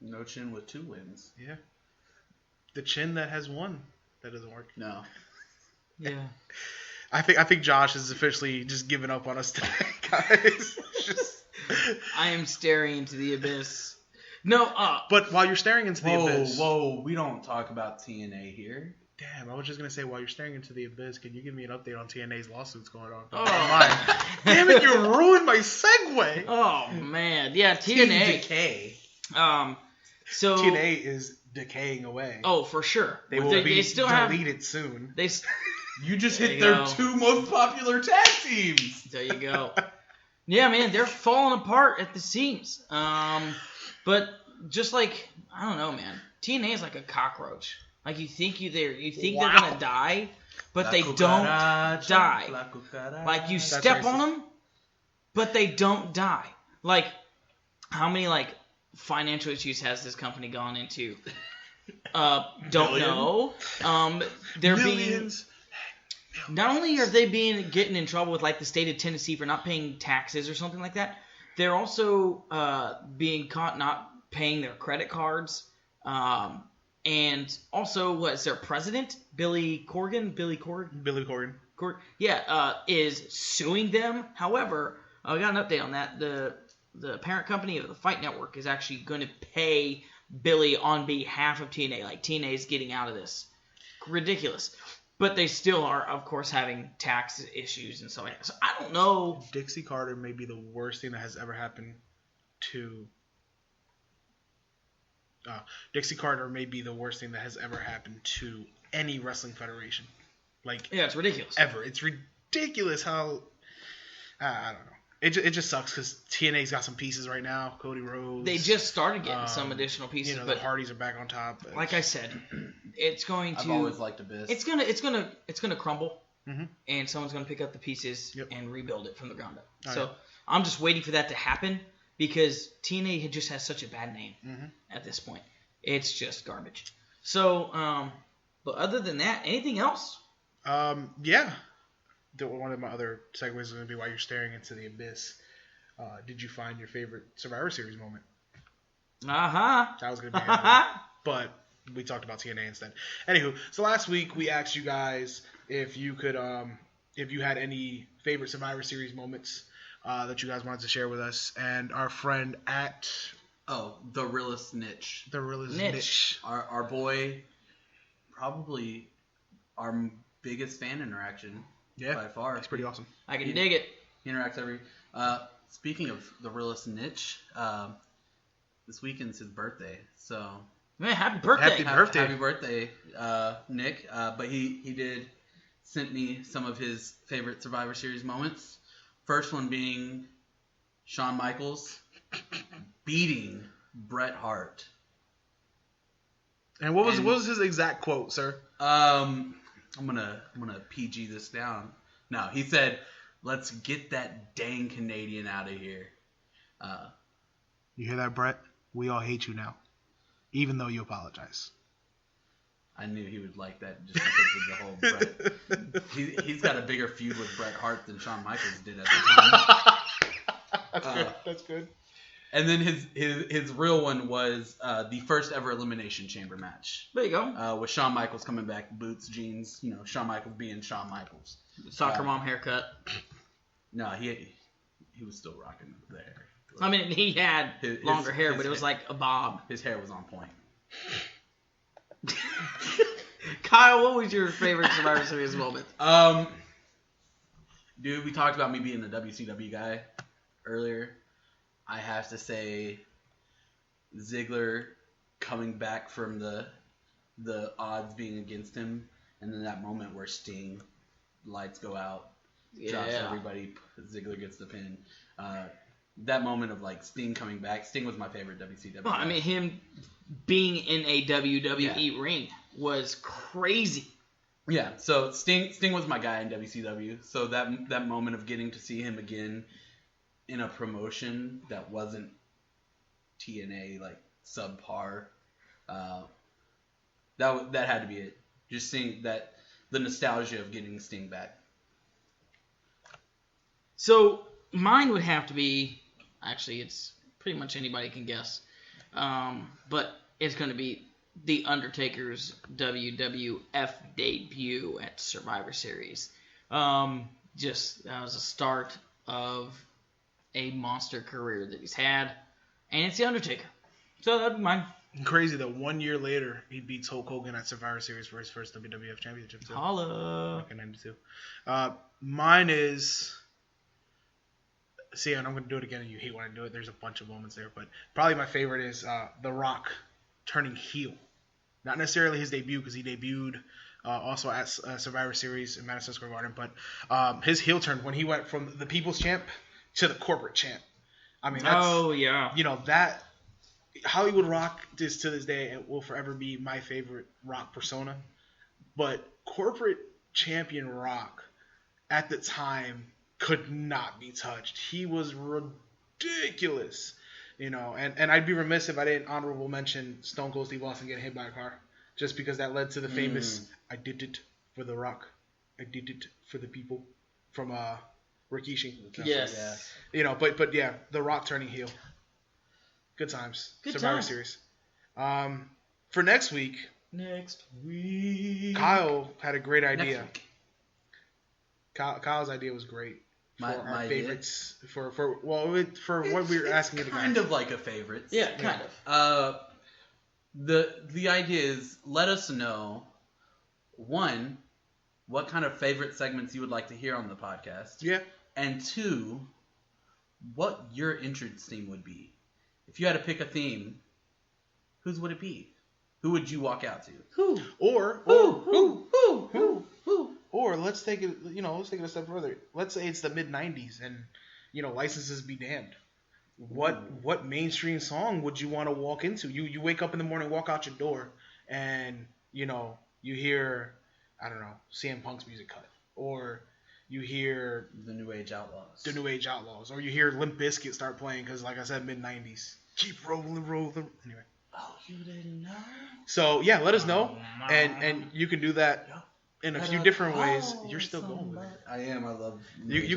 No Chin with 2 wins. Yeah. The chin that has 1. That doesn't work. No. Yeah. I think Josh has officially just given up on us today, guys. I am staring into the abyss. No, But while you're staring into the abyss... Whoa, we don't talk about TNA here. Damn, I was just going to say, while you're staring into the abyss, can you give me an update on TNA's lawsuits going on? Oh. Damn it, you ruined my segue! Oh, man. Yeah, Team TNA. Decay. So TNA is decaying away. Oh, for sure. They will be still deleted soon. You just hit their 2 most popular tag teams. There you go. Yeah, man, they're falling apart at the seams. But just like, I don't know, man. TNA is like a cockroach. Like you think they're gonna die, but they don't die. Like you step on them, but they don't die. Like how many like financial issues has this company gone into? Don't know. They're Millions. Not only are they getting in trouble with like the state of Tennessee for not paying taxes or something like that, they're also being caught not paying their credit cards. And also, what is their president, Billy Corgan, is suing them. However, I got an update on that. The parent company of the Fight Network is actually going to pay Billy on behalf of TNA. Like TNA is getting out of this. Ridiculous. But they still are, of course, having tax issues and stuff like that. So I don't know. Dixie Carter may be the worst thing that has ever happened to... Dixie Carter may be the worst thing that has ever happened to any wrestling federation. Like, yeah, it's ridiculous. Ever. It's ridiculous how... I don't know. It just sucks because TNA's got some pieces right now. Cody Rhodes. They just started getting some additional pieces, but but the Hardys are back on top. Like I said, it's going to. I've always liked Abyss. It's gonna crumble, and someone's gonna pick up the pieces and rebuild it from the ground up. So I'm just waiting for that to happen because TNA just has such a bad name at this point. It's just garbage. So, but other than that, anything else? Yeah. One of my other segues is going to be while you're staring into the abyss. Did you find your favorite Survivor Series moment? That was going to be but we talked about TNA instead. Anywho, so last week we asked you guys if you could, if you had any favorite Survivor Series moments that you guys wanted to share with us, and our friend at the Realest Niche. The Realest Niche. Our boy, probably our biggest fan interaction. Yeah, by far. It's pretty awesome. I can dig it. He interacts every. Speaking of the Realest Niche, this weekend's his birthday, so. Man, happy birthday! Happy birthday, Nick. But he did sent me some of his favorite Survivor Series moments. First one being Shawn Michaels beating Bret Hart. And what was his exact quote, sir? I'm gonna PG this down. No, he said, "Let's get that dang Canadian out of here." You hear that, Bret? We all hate you now, even though you apologize. I knew he would like that just because of the whole Bret. He's got a bigger feud with Bret Hart than Shawn Michaels did at the time. That's good. And then his real one was the first ever Elimination Chamber match. There you go. With Shawn Michaels coming back, boots, jeans, Shawn Michaels being Shawn Michaels. Soccer mom haircut. No, he was still rocking the hair. I mean, he had longer hair, but it was like a bob. His hair was on point. Kyle, what was your favorite Survivor Series moment? Dude, we talked about me being the WCW guy earlier. I have to say Ziggler coming back from the odds being against him, and then that moment where Sting lights go out, drops everybody, Ziggler gets the pin. That moment of like Sting coming back, Sting was my favorite WCW. Well, I mean, him being in a WWE ring was crazy. Yeah, so Sting was my guy in WCW. So that moment of getting to see him again in a promotion that wasn't TNA, like subpar, that had to be it. Just seeing that, the nostalgia of getting Sting back. So mine would have to be, actually, it's pretty much anybody can guess, but it's going to be The Undertaker's WWF debut at Survivor Series. That was the start of a monster career that he's had, and it's The Undertaker. So that'd be mine. Crazy that 1 year later he beats Hulk Hogan at Survivor Series for his first WWF Championship too. Holla. Back in '92. Mine is. See, and I'm gonna do it again, and you hate when I do it. There's a bunch of moments there, but probably my favorite is The Rock turning heel. Not necessarily his debut, because he debuted also at Survivor Series in Madison Square Garden, but his heel turn when he went from the People's Champ to the corporate champ. I mean, that's, that Hollywood Rock is to this day and will forever be my favorite Rock persona. But corporate champion Rock at the time could not be touched. He was ridiculous, and I'd be remiss if I didn't honorable mention Stone Cold Steve Austin getting hit by a car, just because that led to the famous "I did it for the Rock, I did it for the people" from Rikishi. Yes. But yeah, The Rock turning heel. Good times. Survivor Series. For next week, Kyle had a great idea. Kyle's idea was great. For our favorites, for what we were asking you to kind of like a favorites. Yeah, kind of. The idea is, let us know, one, what kind of favorite segments you would like to hear on the podcast. Yeah. And two, what your entrance theme would be. If you had to pick a theme, whose would it be? Who would you walk out to? Who? Or let's take it, a step further. Let's say it's the mid '90s, and licenses be damned. What mainstream song would you want to walk into? You wake up in the morning, walk out your door, and you hear, I don't know, CM Punk's music cut, or you hear the New Age Outlaws, or you hear Limp Bizkit start playing because, like I said, mid-90s. Keep rolling. Anyway. Oh, you didn't know? So yeah, let us know, and you can do that in a few different ways. You're still going with it. I am. I love you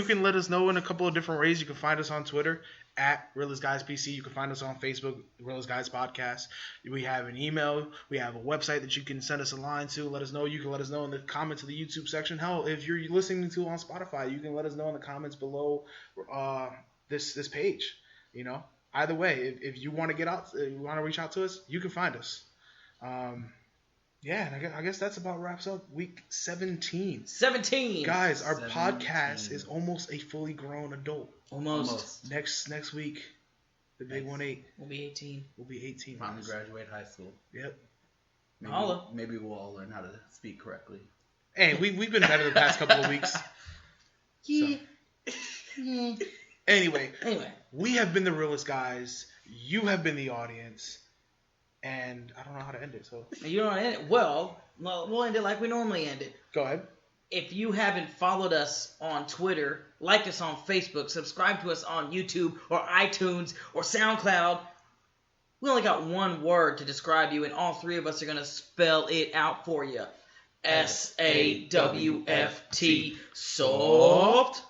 can let us know in a couple of different ways. You can find us on Twitter at Realest Guys PC. You can find us on Facebook, Realest Guys Podcast. We have an email. We have a website that you can send us a line to. Let us know. You can let us know in the comments of the YouTube section. Hell, if you're listening to on Spotify, you can let us know in the comments below this page. Either way, if you want to get out, you want to reach out to us, you can find us. Yeah, and I guess that's about wraps up week 17. 17. Guys, our podcast is almost a fully grown adult. Almost. Next week, the big 1-8. We'll be 18. Finally graduate high school. Yep. Maybe we'll all learn how to speak correctly. Hey, we've been better the past couple of weeks. Yeah. So. Anyway, we have been the Realest Guys. You have been the audience. And I don't know how to end it, so. You don't want to end it? Well, we'll end it like we normally end it. Go ahead. If you haven't followed us on Twitter, like us on Facebook, subscribe to us on YouTube or iTunes or SoundCloud, we only got one word to describe you, and all three of us are going to spell it out for you. SAWFT. Soft.